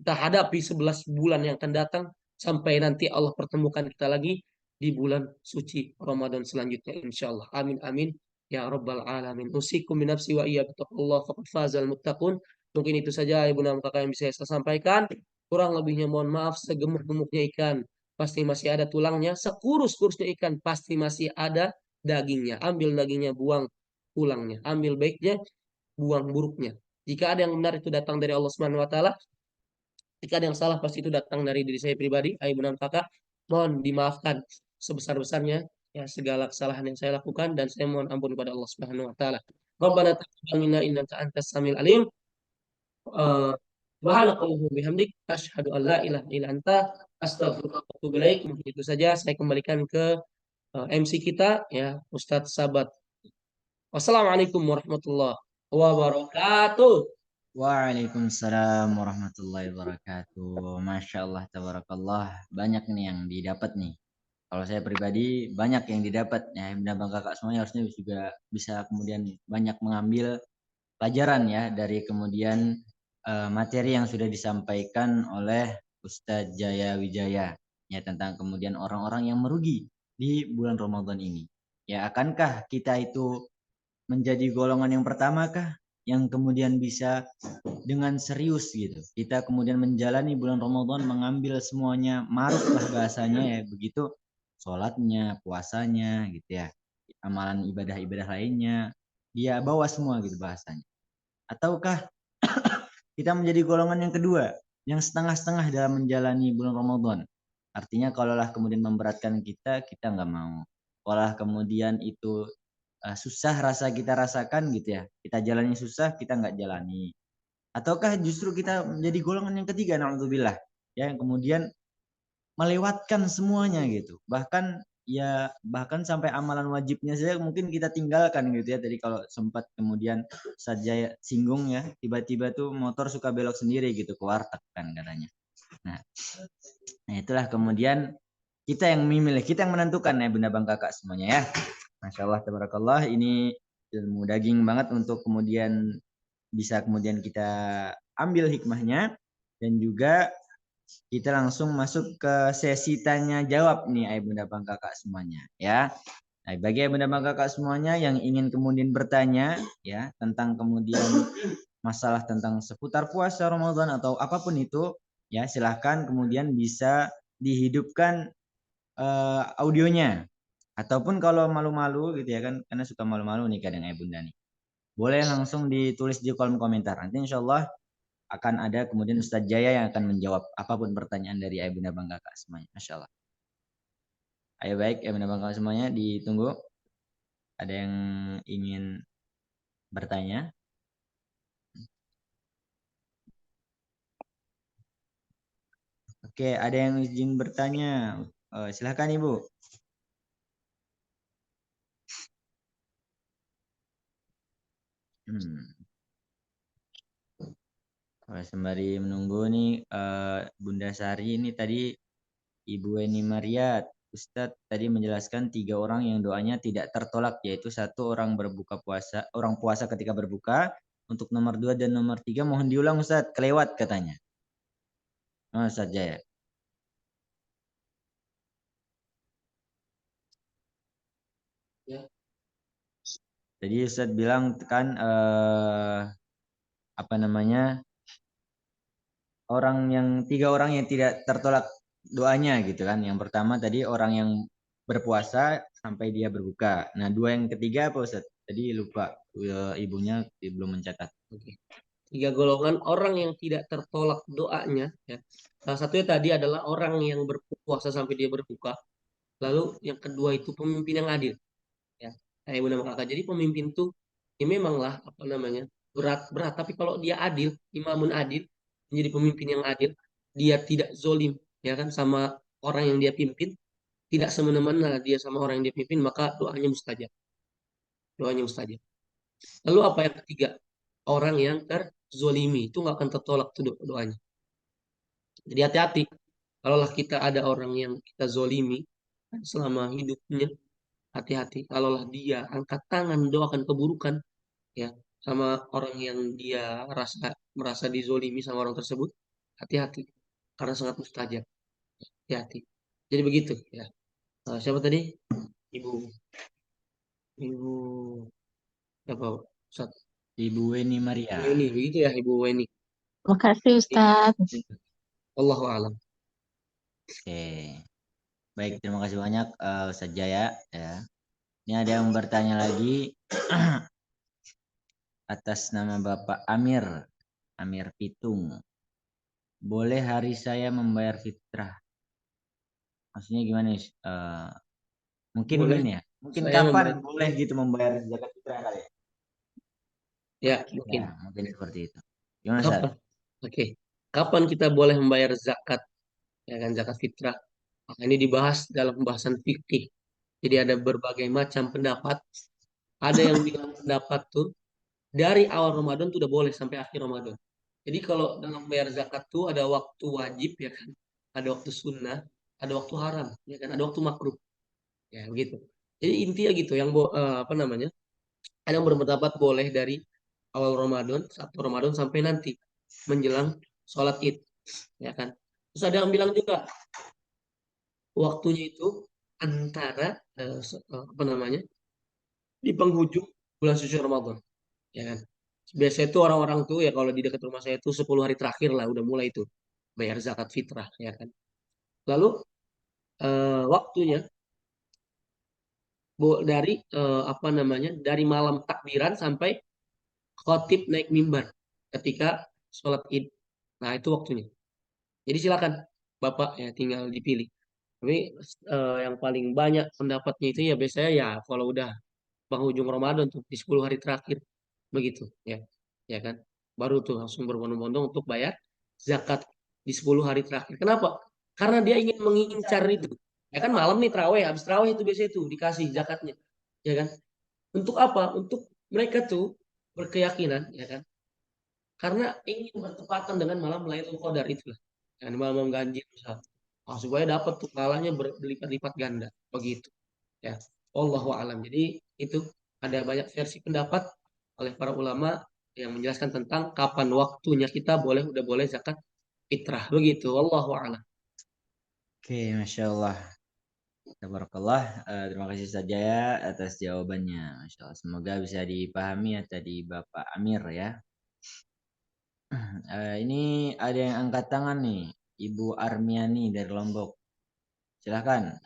kita hadapi 11 bulan yang akan datang sampai nanti Allah pertemukan kita lagi di bulan suci Ramadan selanjutnya insyaallah. Amin amin ya rabbal alamin. Usikum min nafsi wa iyyakum bittaqullah faqad fazal muttaqun. Mungkin itu saja ibu dan kakak yang bisa saya sampaikan. Kurang lebihnya mohon maaf segemuk-gemuknya ikan pasti masih ada tulangnya, sekurus-kurusnya ikan pasti masih ada dagingnya. Ambil dagingnya, buang tulangnya. Ambil baiknya, buang buruknya. Jika ada yang benar itu datang dari Allah Subhanahu wa taala, jika ada yang salah pasti itu datang dari diri saya pribadi, ayah bunda kakak. Mohon dimaafkan sebesar-besarnya ya segala kesalahan yang saya lakukan dan saya mohon ampun kepada Allah Subhanahu wa taala. Rabbana taqabbal minna innaka antas samiul alim. Eh, Subhanakallahumma bihamdik asyhadu an la ilaha illa anta astaghfiruka wa atubu ilaik. Mungkin itu saja saya kembalikan ke MC kita ya Ustadz Sabat. Wassalamualaikum warahmatullahi wabarakatuh. Waalaikumsalam warahmatullahi wabarakatuh. Masya Allah, tabarakallah. Banyak nih yang didapat nih. Kalau saya pribadi banyak yang didapat. Ya, bang kakak semuanya harusnya juga bisa kemudian banyak mengambil pelajaran ya dari kemudian materi yang sudah disampaikan oleh Ustadz Jaya Wijaya ya tentang kemudian orang-orang yang merugi di bulan Ramadan ini. Ya, akankah kita itu menjadi golongan yang pertama kah yang kemudian bisa dengan serius gitu. Kita kemudian menjalani bulan Ramadan mengambil semuanya maruf lah bahasanya ya begitu, sholatnya, puasanya gitu ya, amalan ibadah-ibadah lainnya dia bawa semua gitu bahasanya. Ataukah kita menjadi golongan yang kedua yang setengah-setengah dalam menjalani bulan Ramadan. Artinya kalaulah kemudian memberatkan kita nggak mau. Kalaulah kemudian itu susah rasa kita rasakan gitu ya, kita jalani susah kita nggak jalani. Ataukah justru kita menjadi golongan yang ketiga, naudzubillah, ya yang kemudian melewatkan semuanya gitu. Bahkan sampai amalan wajibnya saja mungkin kita tinggalkan gitu ya. Tadi kalau sempat kemudian saja singgung ya, tiba-tiba tuh motor suka belok sendiri gitu ke warteg kan katanya. Nah itulah kemudian kita yang memilih, kita yang menentukan ya bunda bang kakak semuanya ya. Masya Allah, tabarakallah, ini ilmu daging banget untuk kemudian bisa kemudian kita ambil hikmahnya dan juga kita langsung masuk ke sesi tanya jawab nih ayah bunda bang kakak semuanya ya. Nah, bagi ayah bunda bang kakak semuanya yang ingin kemudian bertanya ya tentang kemudian masalah tentang seputar puasa Ramadan atau apapun itu ya silahkan kemudian bisa dihidupkan audionya ataupun kalau malu-malu gitu ya kan karena suka malu-malu nih kadang ayah bunda nih boleh langsung ditulis di kolom komentar nanti insya Allah akan ada kemudian Ustadz Jaya yang akan menjawab apapun pertanyaan dari ayah bunda bang kakak semuanya. Masya Allah. Ayo baik ayah bunda bang kakak semuanya ditunggu. Ada yang ingin bertanya? Oke, ada yang izin bertanya. Silahkan Ibu. Hmm. Sembari menunggu nih Bunda Sari ini tadi Ibu Eni Mariat. Ustadz tadi menjelaskan 3 orang yang doanya tidak tertolak yaitu 1 orang berbuka puasa, orang puasa ketika berbuka. Untuk nomor 2 dan nomor 3 mohon diulang Ustadz, kelewat katanya. Oh, Ustadz Jaya. Ya. Jadi Ustadz bilang kan apa namanya orang yang 3 orang yang tidak tertolak doanya gitu kan. Yang pertama tadi orang yang berpuasa sampai dia berbuka. Nah 2 yang ketiga apa Ustaz? Tadi lupa ibunya belum mencatat. Oke. 3 golongan orang yang tidak tertolak doanya. Ya. Salah satunya tadi adalah orang yang berpuasa sampai dia berbuka. Lalu yang kedua itu pemimpin yang adil. Ya, kayak Bunda Kakak. Jadi pemimpin tuh ya memanglah apa namanya berat berat. Tapi kalau dia adil, imamun adil, menjadi pemimpin yang adil, dia tidak zolim, ya kan sama orang yang dia pimpin, tidak semena-mena dia sama orang yang dia pimpin, maka doanya mustajab. Doanya mustajab. Lalu apa yang ketiga? Orang yang terzolimi itu nggak akan tertolak tuh doanya. Jadi hati-hati. Kalaulah kita ada orang yang kita zolimi selama hidupnya, hati-hati. Kalaulah dia angkat tangan doakan keburukan, ya sama orang yang dia merasa dizolimi sama orang tersebut, hati-hati. Karena sangat mustajab. Hati-hati. Jadi begitu, ya. Siapa tadi? Ibu, ibu, siapa? Ustaz. Ibu Weni Ibu Maria. Weni, begitu ya, Ibu Weni. Makasih Ustadz. Allahu a'lam. Oke. Baik, terima kasih banyak Ustaz Jaya ya. Ini ada yang bertanya lagi atas nama Bapak Amir. Amir Pitung. Boleh hari saya membayar fitrah? Maksudnya gimana nih? Mungkin Boleh gini ya. Mungkin saya kapan membayar. boleh gitu membayar zakat fitrah kali ya? Ya, Ya, mungkin. mungkin seperti itu. Gimana, Ustaz? Kapan? Oke. Kapan kita boleh membayar zakat? Ya kan, zakat fitrah. Maka ini dibahas dalam pembahasan fikih. Jadi ada berbagai macam pendapat. Ada yang bilang pendapat tuh dari awal Ramadan tuh udah boleh sampai akhir Ramadan. Jadi kalau dalam bayar zakat tuh ada waktu wajib ya kan, ada waktu sunnah, ada waktu haram, ya kan, ada waktu makruh, ya begitu. Jadi intinya gitu, yang apa namanya, ada yang berpendapat boleh dari awal Ramadan, 1 Ramadan sampai nanti menjelang sholat Id, ya kan. Terus ada yang bilang juga waktunya itu antara apa namanya di penghujung bulan suci Ramadan, ya kan. Biasanya itu orang-orang tuh ya kalau di dekat rumah saya itu 10 hari terakhir lah udah mulai itu bayar zakat fitrah, ya kan. Lalu waktunya dari apa namanya dari malam takbiran sampai khotib naik mimbar ketika sholat id. Nah itu waktunya. Jadi silakan Bapak ya tinggal dipilih. Tapi yang paling banyak pendapatnya itu ya biasanya ya kalau udah penghujung Ramadan tuh di 10 hari terakhir begitu ya. Ya kan? Baru tuh langsung berbondong-bondong untuk bayar zakat di 10 hari terakhir. Kenapa? Karena dia ingin mengincar itu. Ya kan malam nih terawih, habis terawih itu biasanya itu dikasih zakatnya. Ya kan? Untuk apa? Untuk mereka tuh berkeyakinan, ya kan? Karena ingin bertepatan dengan malam Lailatul Qadar itulah. Yang malam ganjil misal. Supaya dapat tuh pahalanya berlipat-lipat ganda. Begitu. Ya. Wallahu alam. Jadi itu ada banyak versi pendapat oleh para ulama yang menjelaskan tentang kapan waktunya kita udah boleh zakat fitrah. Begitu. Wallahu a'lam. Oke, Masya Allah. Tabarakallah. Terima kasih saja ya atas jawabannya. Masya Allah. Semoga bisa dipahami ya tadi Bapak Amir ya. Ini ada yang angkat tangan nih. Ibu Armiani dari Lombok. Silahkan,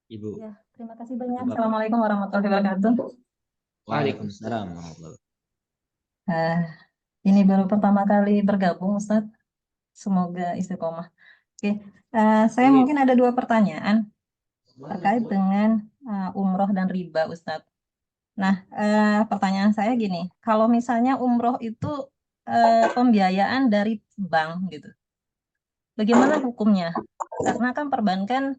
Ibu. Ya, terima kasih banyak. Atau Bapak. Assalamualaikum warahmatullahi wabarakatuh. Waalaikumsalam warahmatullahi wabarakatuh. Eh, ini baru pertama kali bergabung, Ustadz. Semoga istiqomah. Oke, saya Amin. mungkin ada dua pertanyaan terkait dengan umroh dan riba, Ustadz. Nah, pertanyaan saya gini, kalau misalnya umroh itu pembiayaan dari bank gitu, bagaimana hukumnya? Karena kan perbankan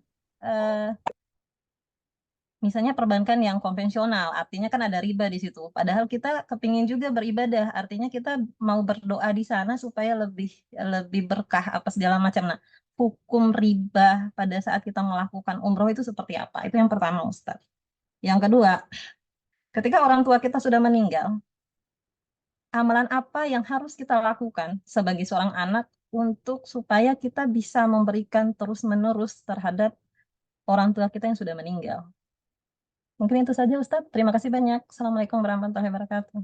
misalnya perbankan yang konvensional, artinya kan ada riba di situ. Padahal kita kepingin juga beribadah, artinya kita mau berdoa di sana supaya lebih lebih berkah apa segala macam. Nah, hukum riba pada saat kita melakukan umroh itu seperti apa? Itu yang pertama, Ustadz. Yang kedua, ketika orang tua kita sudah meninggal, amalan apa yang harus kita lakukan sebagai seorang anak untuk supaya kita bisa memberikan terus-menerus terhadap orang tua kita yang sudah meninggal? Mungkin itu saja, Ustadz. Terima kasih banyak. Assalamualaikum warahmatullahi wabarakatuh.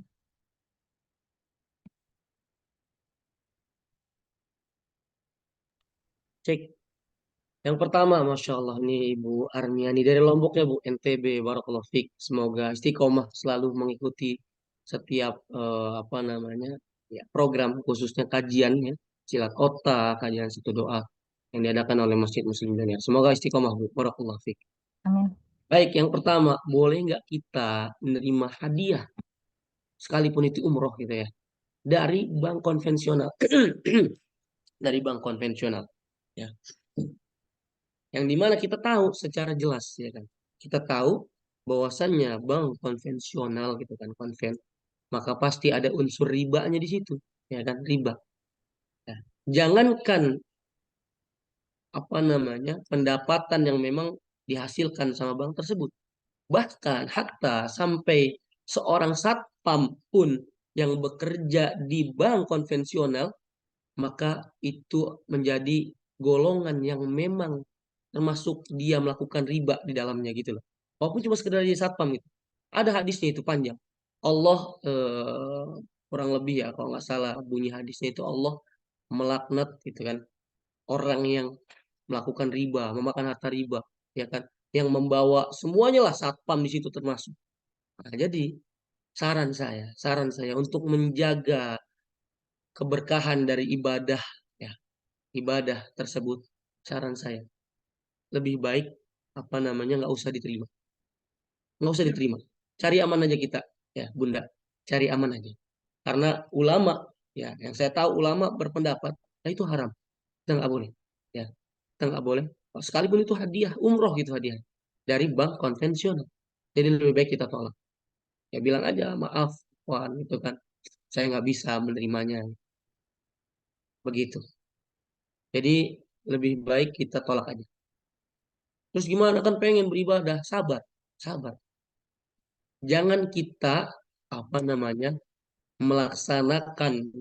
Cek. Yang pertama, Masya Allah, ini Ibu Armiani dari Lombok ya Bu, NTB, Barakallahu Fik. Semoga istiqomah selalu mengikuti setiap apa namanya ya, program khususnya kajian ya, silat otak, kajian satu doa yang diadakan oleh Masjid Muslim Indonesia. Semoga istiqomah Bu, Barakallahu Fik. Amin. Baik, yang pertama, boleh nggak kita menerima hadiah sekalipun itu umroh gitu ya dari bank konvensional, dari bank konvensional ya, yang dimana kita tahu secara jelas ya kan, kita tahu bahwasannya bank konvensional gitu kan, maka pasti ada unsur ribanya di situ ya kan, riba ya. Jangankan apa namanya pendapatan yang memang dihasilkan sama bank tersebut, bahkan hatta sampai seorang satpam pun yang bekerja di bank konvensional, maka itu menjadi golongan yang memang termasuk dia melakukan riba di dalamnya gitu loh. Walaupun cuma sekedar jadi satpam gitu. Ada hadisnya itu panjang. Allah kurang lebih ya kalau nggak salah bunyi hadisnya itu, Allah melaknat gitu kan orang yang melakukan riba, memakan harta riba, ya kan, yang membawa semuanya lah satpam di situ termasuk. Nah, jadi saran saya untuk menjaga keberkahan dari ibadah ya, ibadah tersebut, saran saya lebih baik apa namanya nggak usah diterima, nggak usah diterima, cari aman aja kita ya Bunda, cari aman aja, karena ulama ya yang saya tahu ulama berpendapat nah itu haram, kita nggak boleh ya, kita nggak boleh sekalipun itu hadiah umroh gitu, hadiah dari bank konvensional, jadi lebih baik kita tolak ya, bilang aja maaf Wan itu kan saya nggak bisa menerimanya begitu, jadi lebih baik kita tolak aja. Terus gimana kan pengen beribadah, sabar, sabar. Jangan kita apa namanya melaksanakan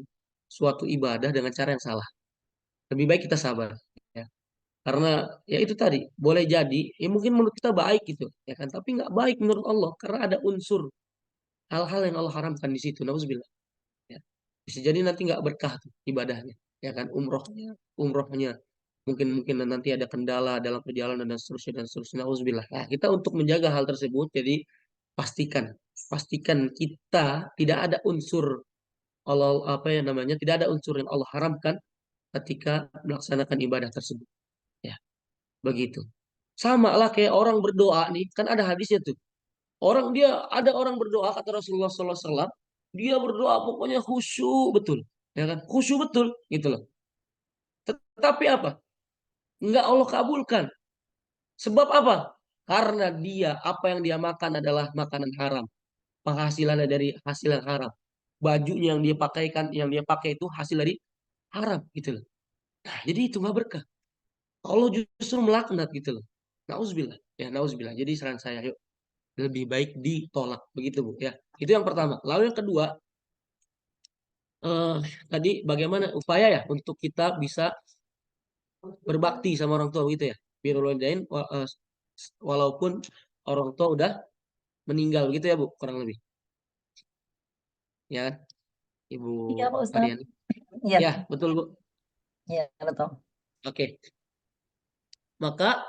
suatu ibadah dengan cara yang salah. Lebih baik kita sabar. Ya. Karena ya itu tadi boleh jadi ya mungkin menurut kita baik gitu, ya kan? Tapi nggak baik menurut Allah karena ada unsur hal-hal yang Allah haramkan di situ. Nauzubillah. Ya. Bisa jadi nanti nggak berkah tuh ibadahnya, ya kan? Umrohnya mungkin mungkin nanti ada kendala dalam perjalanan dan seterusnya dan seterusnya. Nauzubillah. Nah, kita untuk menjaga hal tersebut, jadi pastikan pastikan kita tidak ada unsur Allah apa ya namanya, tidak ada unsur yang Allah haramkan ketika melaksanakan ibadah tersebut ya, begitu. Sama lah kayak orang berdoa nih, kan ada hadisnya tuh, ada orang berdoa kata Rasulullah SAW, dia berdoa pokoknya khusyuk betul ya kan, khusyuk betul gitu loh, tetapi apa, nggak Allah kabulkan. Sebab apa? Karena dia apa yang dia makan adalah makanan haram, penghasilannya dari hasil yang haram, bajunya yang dia pakaikan, yang dia pakai itu hasil dari haram gitu loh. Nah, jadi itu nggak berkah. Allah justru melaknat gitu loh. Nauzubillah. Ya, nauzubillah. Jadi saran saya, yuk lebih baik ditolak begitu Bu ya. Itu yang pertama. Lalu yang kedua, eh, tadi bagaimana upaya ya untuk kita bisa berbakti sama orang tua gitu ya. Birrul walidain walaupun orang tua udah meninggal gitu ya Bu, kurang lebih. Ya, kan, Ibu Iya, Pak Ustadz. Aryani. Iya, Ya, betul Bu. iya, betul. Oke. Maka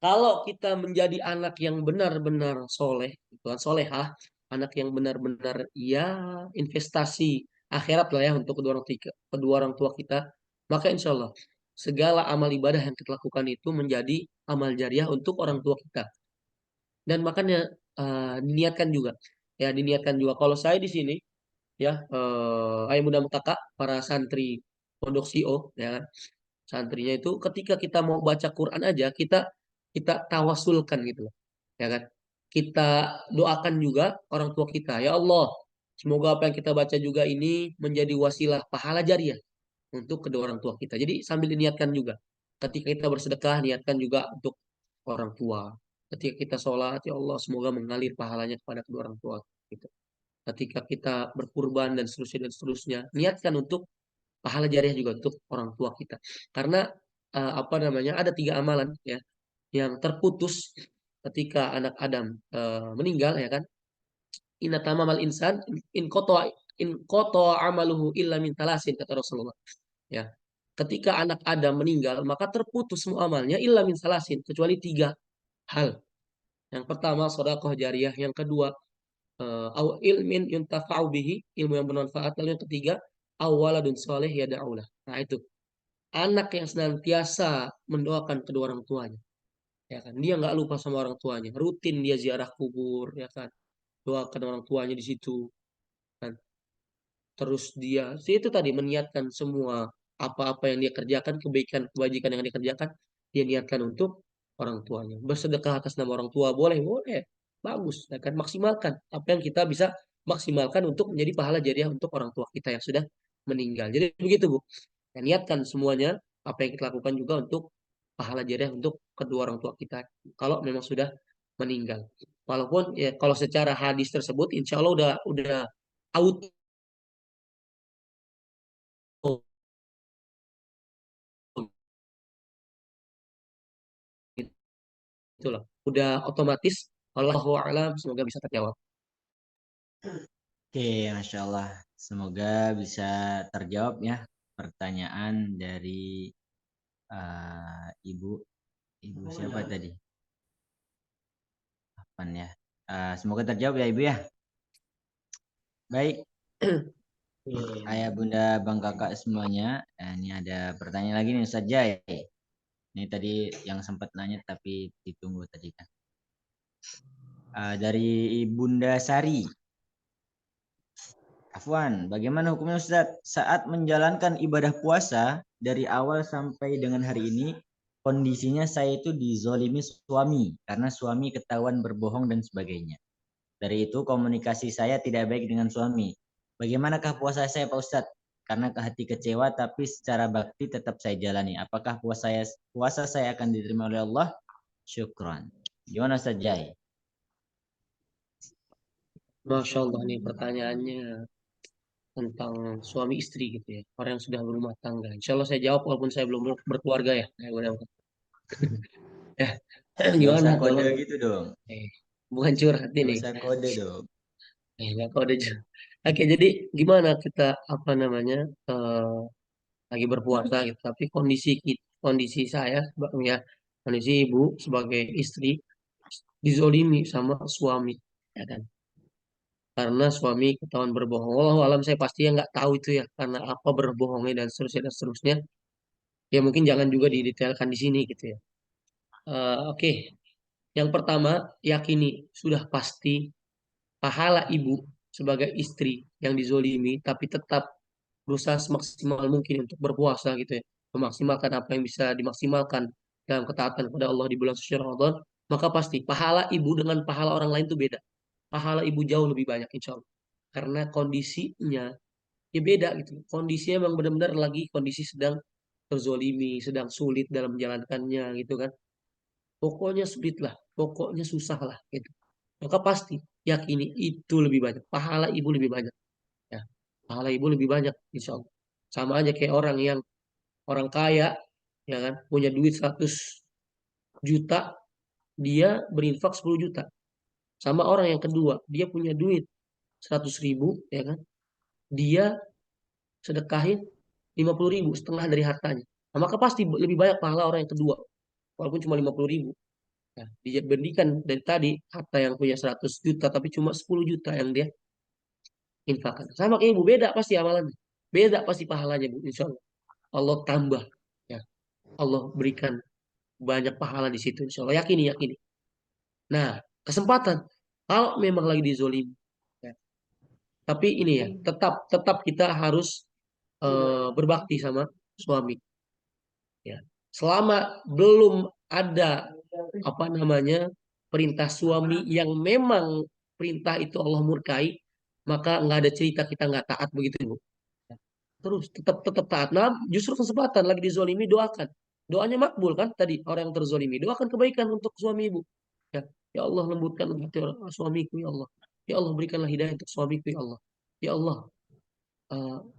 kalau kita menjadi anak yang benar-benar soleh, bukan solehah, anak yang benar-benar ya investasi akhirat lah ya untuk kedua orang tua kita, maka insya Allah segala amal ibadah yang kita lakukan itu menjadi amal jariah untuk orang tua kita. Dan makanya diniatkan juga, ya diniatkan juga. Kalau saya di sini, ya ayah bunda kakak, para santri pondok CO, ya kan, santrinya itu ketika kita mau baca Quran aja kita kita tawasulkan gitu loh, ya kan, kita doakan juga orang tua kita, ya Allah semoga apa yang kita baca juga ini menjadi wasilah pahala jariah untuk kedua orang tua kita. Jadi sambil diniatkan juga ketika kita bersedekah, niatkan juga untuk orang tua. Ketika kita sholat, ya Allah semoga mengalir pahalanya kepada kedua orang tua gitu. Ketika kita berkurban dan seterusnya, niatkan untuk pahala jariah juga untuk orang tua kita. Karena apa namanya, ada 3 amalan ya yang terputus ketika anak Adam meninggal, ya kan. Inna tamamal insan in koto amaluhu illa min talasin, kata Rasulullah. Ya, ketika anak Adam meninggal maka terputus semua amalnya illa min salasin, kecuali 3 hal. Yang pertama sedekah jariah, yang kedua au ilmin yuntafa'u bihi, ilmu yang bermanfaat, lalu yang ketiga awaladun soleh yada'ulah. Nah itu anak yang senantiasa mendoakan kedua orang tuanya, ya kan, dia nggak lupa sama orang tuanya, rutin dia ziarah kubur, ya kan, doakan orang tuanya di situ kan. Terus dia itu tadi meniatkan semua apa-apa yang dia kerjakan, kebaikan kebajikan yang dia kerjakan, dia niatkan untuk orang tuanya. Bersedekah atas nama orang tua boleh, boleh, bagus, ya kan, maksimalkan apa yang kita bisa maksimalkan untuk menjadi pahala jariah untuk orang tua kita yang sudah meninggal. Jadi begitu Bu. Ya, niatkan semuanya apa yang kita lakukan juga untuk pahala jariah untuk kedua orang tua kita kalau memang sudah meninggal. Walaupun ya kalau secara hadis tersebut insya Allah udah auto gitu loh. Udah otomatis. Allahu a'lam, semoga bisa terjawab. Oke, Masya Allah. Semoga bisa terjawab ya pertanyaan dari Ibu. Ibu siapa tadi? Apaan ya? Semoga terjawab ya Ibu ya. Baik, ayah bunda bang kakak semuanya. Ini ada pertanyaan lagi nih Ustaz Jai. Ini tadi yang sempat nanya tapi ditunggu tadi kan. Dari Bunda Sari. Afwan, bagaimana hukumnya Ustaz saat menjalankan ibadah puasa dari awal sampai dengan hari ini, kondisinya saya itu dizolimi suami karena suami ketahuan berbohong dan sebagainya. Dari itu komunikasi saya tidak baik dengan suami. Bagaimanakah puasa saya Pak Ustadz? Karena ke hati kecewa tapi secara bakti tetap saya jalani. Apakah puasa saya akan diterima oleh Allah? Syukran. Gimana Ustadz Jai? Masya Allah, nih pertanyaannya tentang suami istri gitu ya, orang yang sudah berumah tangga. Insya Allah saya jawab walaupun saya belum berkeluarga ya. Ya, Gak gimana usah kode kalau gitu dong. bukan curhat Gak ini. usah kode dong. Nggak kode. Oke, jadi gimana kita apa namanya lagi berpuasa gitu, tapi kondisi saya ya, kondisi ibu sebagai istri dizolimi sama suami, ya kan, karena suami ketahuan berbohong. Wallahu alam, saya pastinya nggak tahu itu ya karena apa berbohongnya dan seterusnya. Ya mungkin jangan juga didetailkan di sini gitu ya. Oke. Yang pertama, yakini sudah pasti pahala ibu sebagai istri yang dizolimi tapi tetap berusaha semaksimal mungkin untuk berpuasa gitu ya, memaksimalkan apa yang bisa dimaksimalkan dalam ketaatan kepada Allah di bulan suci Ramadan, maka pasti pahala ibu dengan pahala orang lain itu beda. Pahala ibu jauh lebih banyak insya Allah, karena kondisinya ya beda gitu. Kondisinya memang benar-benar lagi kondisi sedang terzolimi, sedang sulit dalam menjalankannya gitu kan. Pokoknya sulit lah, pokoknya susah lah gitu. Maka pasti yakini itu lebih banyak, pahala ibu lebih banyak. Ya. pahala ibu lebih banyak insya Allah. Sama aja kayak orang kaya, ya kan, punya duit 100 juta, dia berinfak 10 juta. Sama orang yang kedua, dia punya duit 100.000, ya kan, dia sedekahin 50.000, setengah dari hartanya. Nah, maka pasti lebih banyak pahala orang yang kedua, walaupun cuma 50.000. Nah, dibandingkan dari tadi harta yang punya 100 juta tapi cuma 10 juta yang dia infakkan. Sama kayak ibu, beda pasti amalannya. Beda pasti pahalanya, Bu, insya Allah. Allah tambah. Ya. Allah berikan banyak pahala di situ, insya Allah. Yakini, yakini. Nah, kesempatan. Kalau memang lagi dizolimi. Ya. Tapi ini ya, tetap kita harus berbakti sama suami. Ya. Selama belum ada apa namanya perintah suami yang memang perintah itu Allah murkai, maka nggak ada cerita kita nggak taat, begitu Bu. Terus tetap tetap taat. Nah, justru kesempatan lagi dizolimi, doakan. Doanya makbul kan tadi, orang yang terzolimi. Doakan kebaikan untuk suami ibu. Ya, ya Allah, lembutkan hati suamiku ya Allah. Ya Allah, berikanlah hidayah untuk suamiku ya Allah. Ya Allah,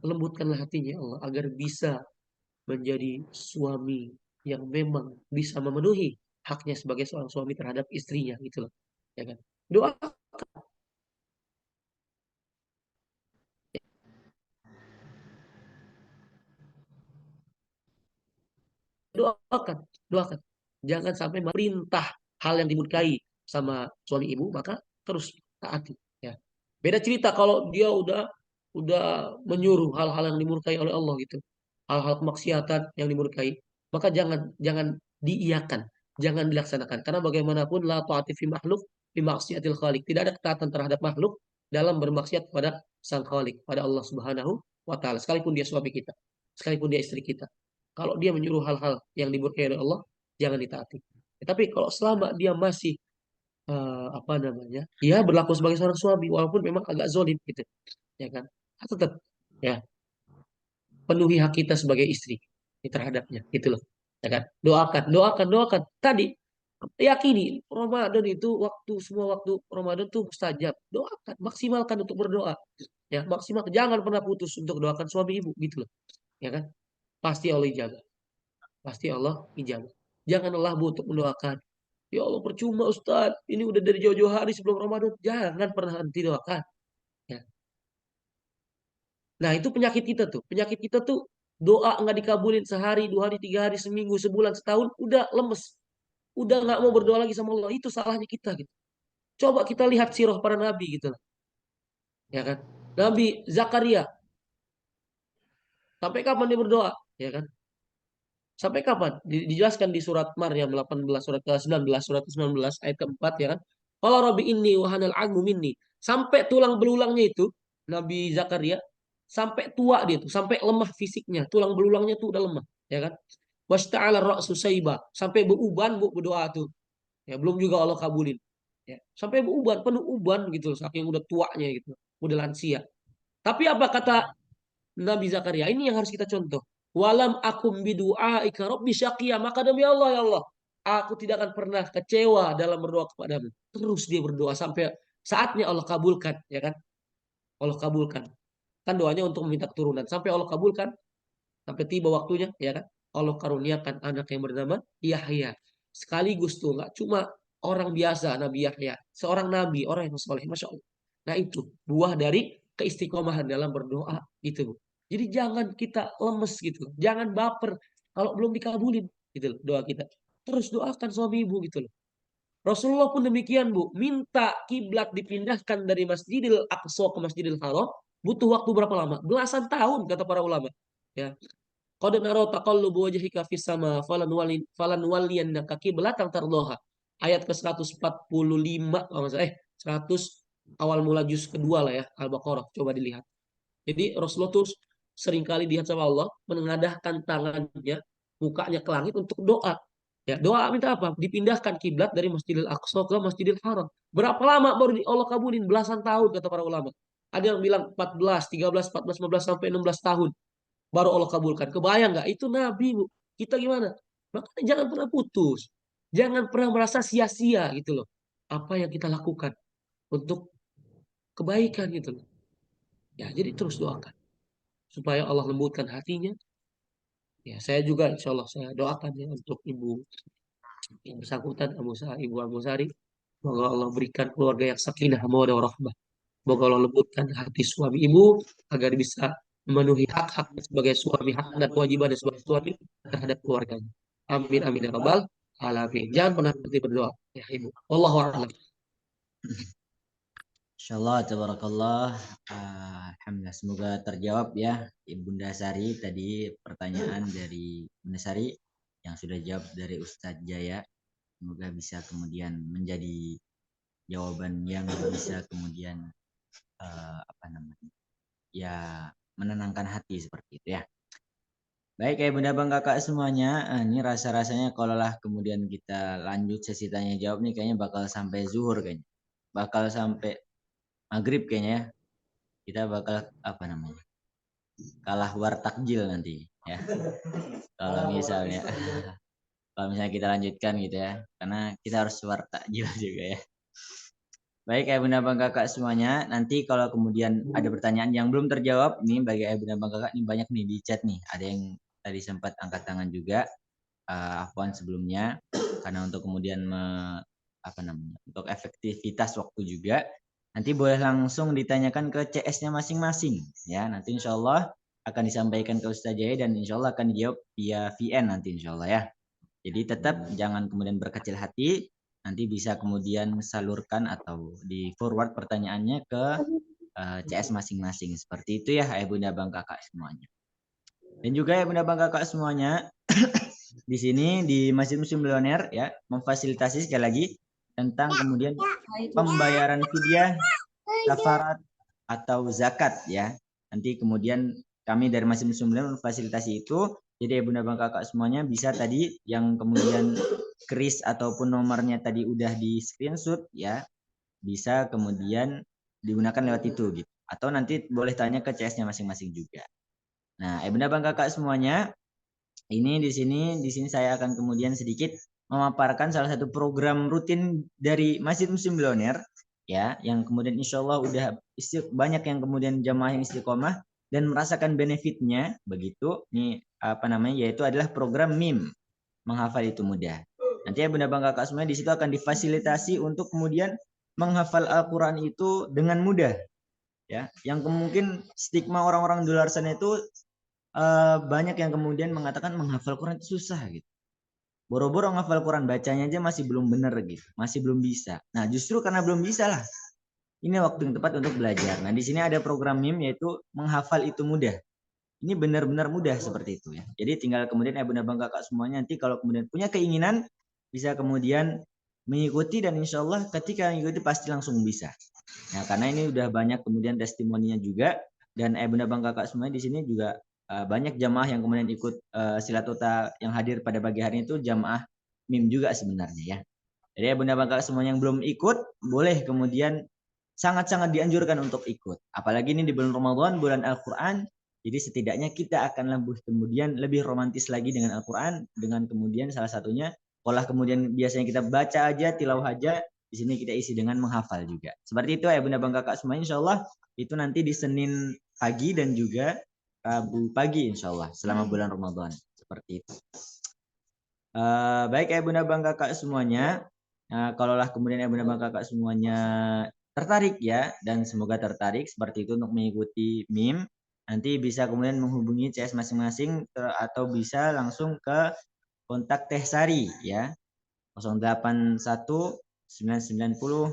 lembutkanlah hatinya ya Allah agar bisa menjadi suami yang memang bisa memenuhi haknya sebagai seorang suami terhadap istrinya gitu loh. Ya kan? Doa doakan, doakan. Jangan sampai perintah hal yang dimurkai sama suami ibu, maka terus taati. Ya. Beda cerita kalau dia udah menyuruh hal-hal yang dimurkai oleh Allah gitu, hal-hal kemaksiatan yang dimurkai, maka jangan jangan diiyakan, jangan dilaksanakan. Karena bagaimanapun la ta'ati fi makhluk fi maksiatil khaliq. Tidak ada ketaatan terhadap makhluk dalam bermaksiat kepada sang khalik, pada Allah Subhanahu wa taala. Sekalipun dia suami kita, sekalipun dia istri kita. Kalau dia menyuruh hal-hal yang dimurkai oleh Allah, jangan ditaati. Tapi kalau selama dia masih apa namanya, dia berlaku sebagai seorang suami, walaupun memang agak zolim gitu, ya kan? Tetap ya penuhi hak kita sebagai istri terhadapnya, gitu loh, ya kan? Doakan, doakan, doakan. Tadi yakini Ramadan itu semua waktu Ramadan tuh mustajab. Doakan, maksimalkan untuk berdoa. Ya, maksimal, jangan pernah putus untuk doakan suami ibu, gitu loh, ya kan? Pasti Allah ijabah. Pasti Allah ijabah. Jangan lelah Bu untuk mendoakan. Ya Allah, percuma Ustaz, ini udah dari jauh-jauh hari sebelum Ramadan. Jangan pernah henti doakan. Ya. Nah, itu penyakit kita tuh. Penyakit kita tuh doa nggak dikabulin sehari, 2 hari, 3 hari, seminggu, sebulan, setahun, udah lemes. Udah nggak mau berdoa lagi sama Allah. Itu salahnya kita gitu. Coba kita lihat sirah para nabi gitu lah. Ya kan? Nabi Zakaria, sampai kapan dia berdoa? Ya kan? Sampai kapan? Dijelaskan di surat Maryam 18, surat ke-19, surat ke-19 ayat keempat, ya kan? Qala rabbi inni wa hanal 'azmu minni. Sampai tulang belulangnya itu Nabi Zakaria sampai tua dia tuh, sampai lemah fisiknya, tulang belulangnya tuh udah lemah, ya kan? Wasta'ala ra'su sayba, sampai beruban Bu berdoa tuh. Ya, belum juga Allah kabulin. Ya, sampai beruban, penuh uban gitu loh, saking udah tuanya gitu, udah lansia. Tapi apa kata Nabi Zakaria? Ini yang harus kita contoh. Walam akum bidu'aika rabbi syaqiya. Maka demi Allah ya Allah, aku tidak akan pernah kecewa dalam berdoa kepadamu. Terus dia berdoa sampai saatnya Allah kabulkan, ya kan? Allah kabulkan. Kan doanya untuk meminta keturunan. Sampai Allah kabulkan, sampai tiba waktunya, ya kan? Allah karuniakan anak yang bernama Yahya. Sekaligus tuh nggak cuma orang biasa Nabi Yahya, seorang nabi, orang yang soleh, masya Allah. Nah itu buah dari keistiqomahan dalam berdoa gitu, Bu. Jadi jangan kita lemes gitu, jangan baper kalau belum dikabulin gitu loh doa kita. Terus doakan suami ibu gitu loh. Rasulullah pun demikian Bu, minta kiblat dipindahkan dari Masjidil Aqsa ke Masjidil Haram butuh waktu berapa lama? Belasan tahun kata para ulama. Ya, qad nara taqallubu wajhika fis sama falan waliyannaka qiblatan tardaha. Ayat ke-145 kalau nggak salah, 100 awal mula juz kedua lah ya, Al-Baqarah. Coba dilihat. Jadi Rasulullah tuh seringkali dilihat sama Allah menengadahkan tangannya, mukanya ke langit untuk doa. Ya, doa minta apa? Dipindahkan kiblat dari Masjidil Aqsa ke Masjidil Haram. Berapa lama baru Allah kabulin? Belasan tahun kata para ulama. Ada yang bilang 14, 13, 14, 15 sampai 16 tahun baru Allah kabulkan. Kebayang nggak? Itu Nabi, Bu. Kita gimana? Makanya jangan pernah putus. Jangan pernah merasa sia-sia gitu loh. Apa yang kita lakukan untuk kebaikan gitu loh. Ya, jadi terus doakan. supaya Allah lembutkan hatinya. Ya, saya juga insya Allah saya doakan ya untuk ibu yang bersangkutan Ibu Abu Sari. Semoga Allah berikan keluarga yang sakinah mawaddah warahmah. Semoga Allah lembutkan hati suami ibu agar bisa memenuhi hak-hak sebagai suami, hak dan kewajiban sebagai suami terhadap keluarganya. Amin amin ya rabbal alamin. Jangan pernah berhenti berdoa ya ibu. Wallahu a'lam. Insyaallah tabarakallah. Alhamdulillah semoga terjawab ya Ibunda Sari tadi pertanyaan dari Bunda Sari yang sudah jawab dari Ustadz Jaya. Semoga bisa kemudian menjadi jawaban yang bisa kemudian ya menenangkan hati seperti itu ya. Baik ya Bunda Bang Kakak semuanya, ini rasa-rasanya kalau lah kemudian kita lanjut sesi tanya jawab nih kayaknya bakal sampai zuhur kayaknya. Bakal sampai maghrib kayaknya ya. Kita bakal kalah war takjil nanti ya. Kalau misalnya kita lanjutkan gitu ya. Karena kita harus war takjil juga ya. Baik ya Bunda Bang Kakak semuanya, nanti kalau kemudian ada pertanyaan yang belum terjawab, ini bagi Bunda Bang Kakak ini banyak nih di chat nih. Ada yang tadi sempat angkat tangan juga, afwan sebelumnya, karena untuk kemudian untuk efektivitas waktu juga, nanti boleh langsung ditanyakan ke CS-nya masing-masing ya. Nanti insya Allah akan disampaikan ke Ustaz Jaya dan insya Allah akan dijawab via VN nanti insya Allah ya. Jadi tetap jangan kemudian berkecil hati, nanti bisa kemudian salurkan atau di forward pertanyaannya ke CS masing-masing. Seperti itu ya Bunda Bang Kakak semuanya. Dan juga ya Bunda Bang Kakak semuanya, di sini di Masjid Muslim Milioner ya memfasilitasi sekali lagi tentang kemudian pembayaran fidyah, kafarat atau zakat ya. Nanti kemudian kami dari Masjid Muslim Milioner memfasilitasi itu. Jadi Bunda Bang Kakak semuanya bisa tadi yang kemudian kris ataupun nomornya tadi udah di screenshot ya, bisa kemudian digunakan lewat itu gitu. Atau nanti boleh tanya ke CS-nya masing-masing juga. Nah, Bunda Bang Kakak semuanya, ini di sini saya akan kemudian sedikit memaparkan salah satu program rutin dari Masjid Muslim Milioner ya, yang kemudian insya Allah udah banyak yang kemudian jamaah yang istiqomah dan merasakan benefitnya begitu. Ini yaitu adalah program MIM, menghafal itu mudah. Nanti ya Bunda Bang Kakak semuanya di situ akan difasilitasi untuk kemudian menghafal Al-Qur'an itu dengan mudah. Ya, yang mungkin stigma orang-orang di luar sana itu banyak yang kemudian mengatakan menghafal Quran itu susah gitu. Boro-boro menghafal Quran bacanya aja masih belum benar gitu, masih belum bisa. Nah, justru karena belum bisa lah. Ini waktu yang tepat untuk belajar. Nah, di sini ada program MIM yaitu menghafal itu mudah. Ini benar-benar mudah seperti itu ya. Jadi tinggal kemudian Bunda Bang Kakak semuanya nanti kalau kemudian punya keinginan bisa kemudian mengikuti dan insya Allah ketika mengikuti pasti langsung bisa. Nah karena ini udah banyak kemudian testimoninya juga dan Bunda Bang Kakak semuanya di sini juga banyak jamaah yang kemudian ikut silatota yang hadir pada pagi hari itu jamaah MIM juga sebenarnya ya. Jadi Bunda Bang Kakak semuanya yang belum ikut boleh kemudian sangat-sangat dianjurkan untuk ikut. Apalagi ini di bulan Ramadan, bulan Al-Quran. Jadi setidaknya kita akan lebih romantis lagi dengan Al-Quran. Dengan kemudian salah satunya, kalau kemudian biasanya kita baca aja, tilawah aja, di sini kita isi dengan menghafal juga. Seperti itu ya Bunda Bang Kakak semuanya. Insya Allah itu nanti di Senin pagi dan juga Rabu pagi insya Allah selama bulan Ramadan. Seperti itu. Baik ya Bunda Bang Kakak semuanya. Kalaulah kemudian Bunda Bang Kakak semuanya tertarik ya, dan semoga tertarik seperti itu untuk mengikuti MIM, nanti bisa kemudian menghubungi CS masing-masing atau bisa langsung ke kontak Teh Sari ya, 081 990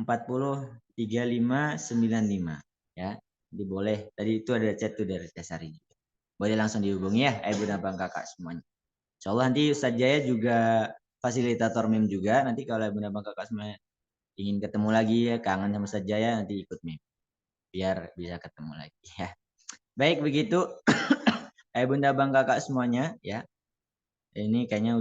40 3595 ya. Jadi boleh, tadi itu ada chat tuh dari Teh Sari. Boleh langsung dihubungi ya Bunda Bang Kakak semuanya. Insyaallah nanti Ustaz Jaya juga fasilitator MIM juga, nanti kalau Bunda Bang Kakak semuanya ingin ketemu lagi ya, kangen sama Ustaz Jaya, nanti ikut MIM biar bisa ketemu lagi ya. Baik begitu Bunda Bang Kakak semuanya ya. Ini kayaknya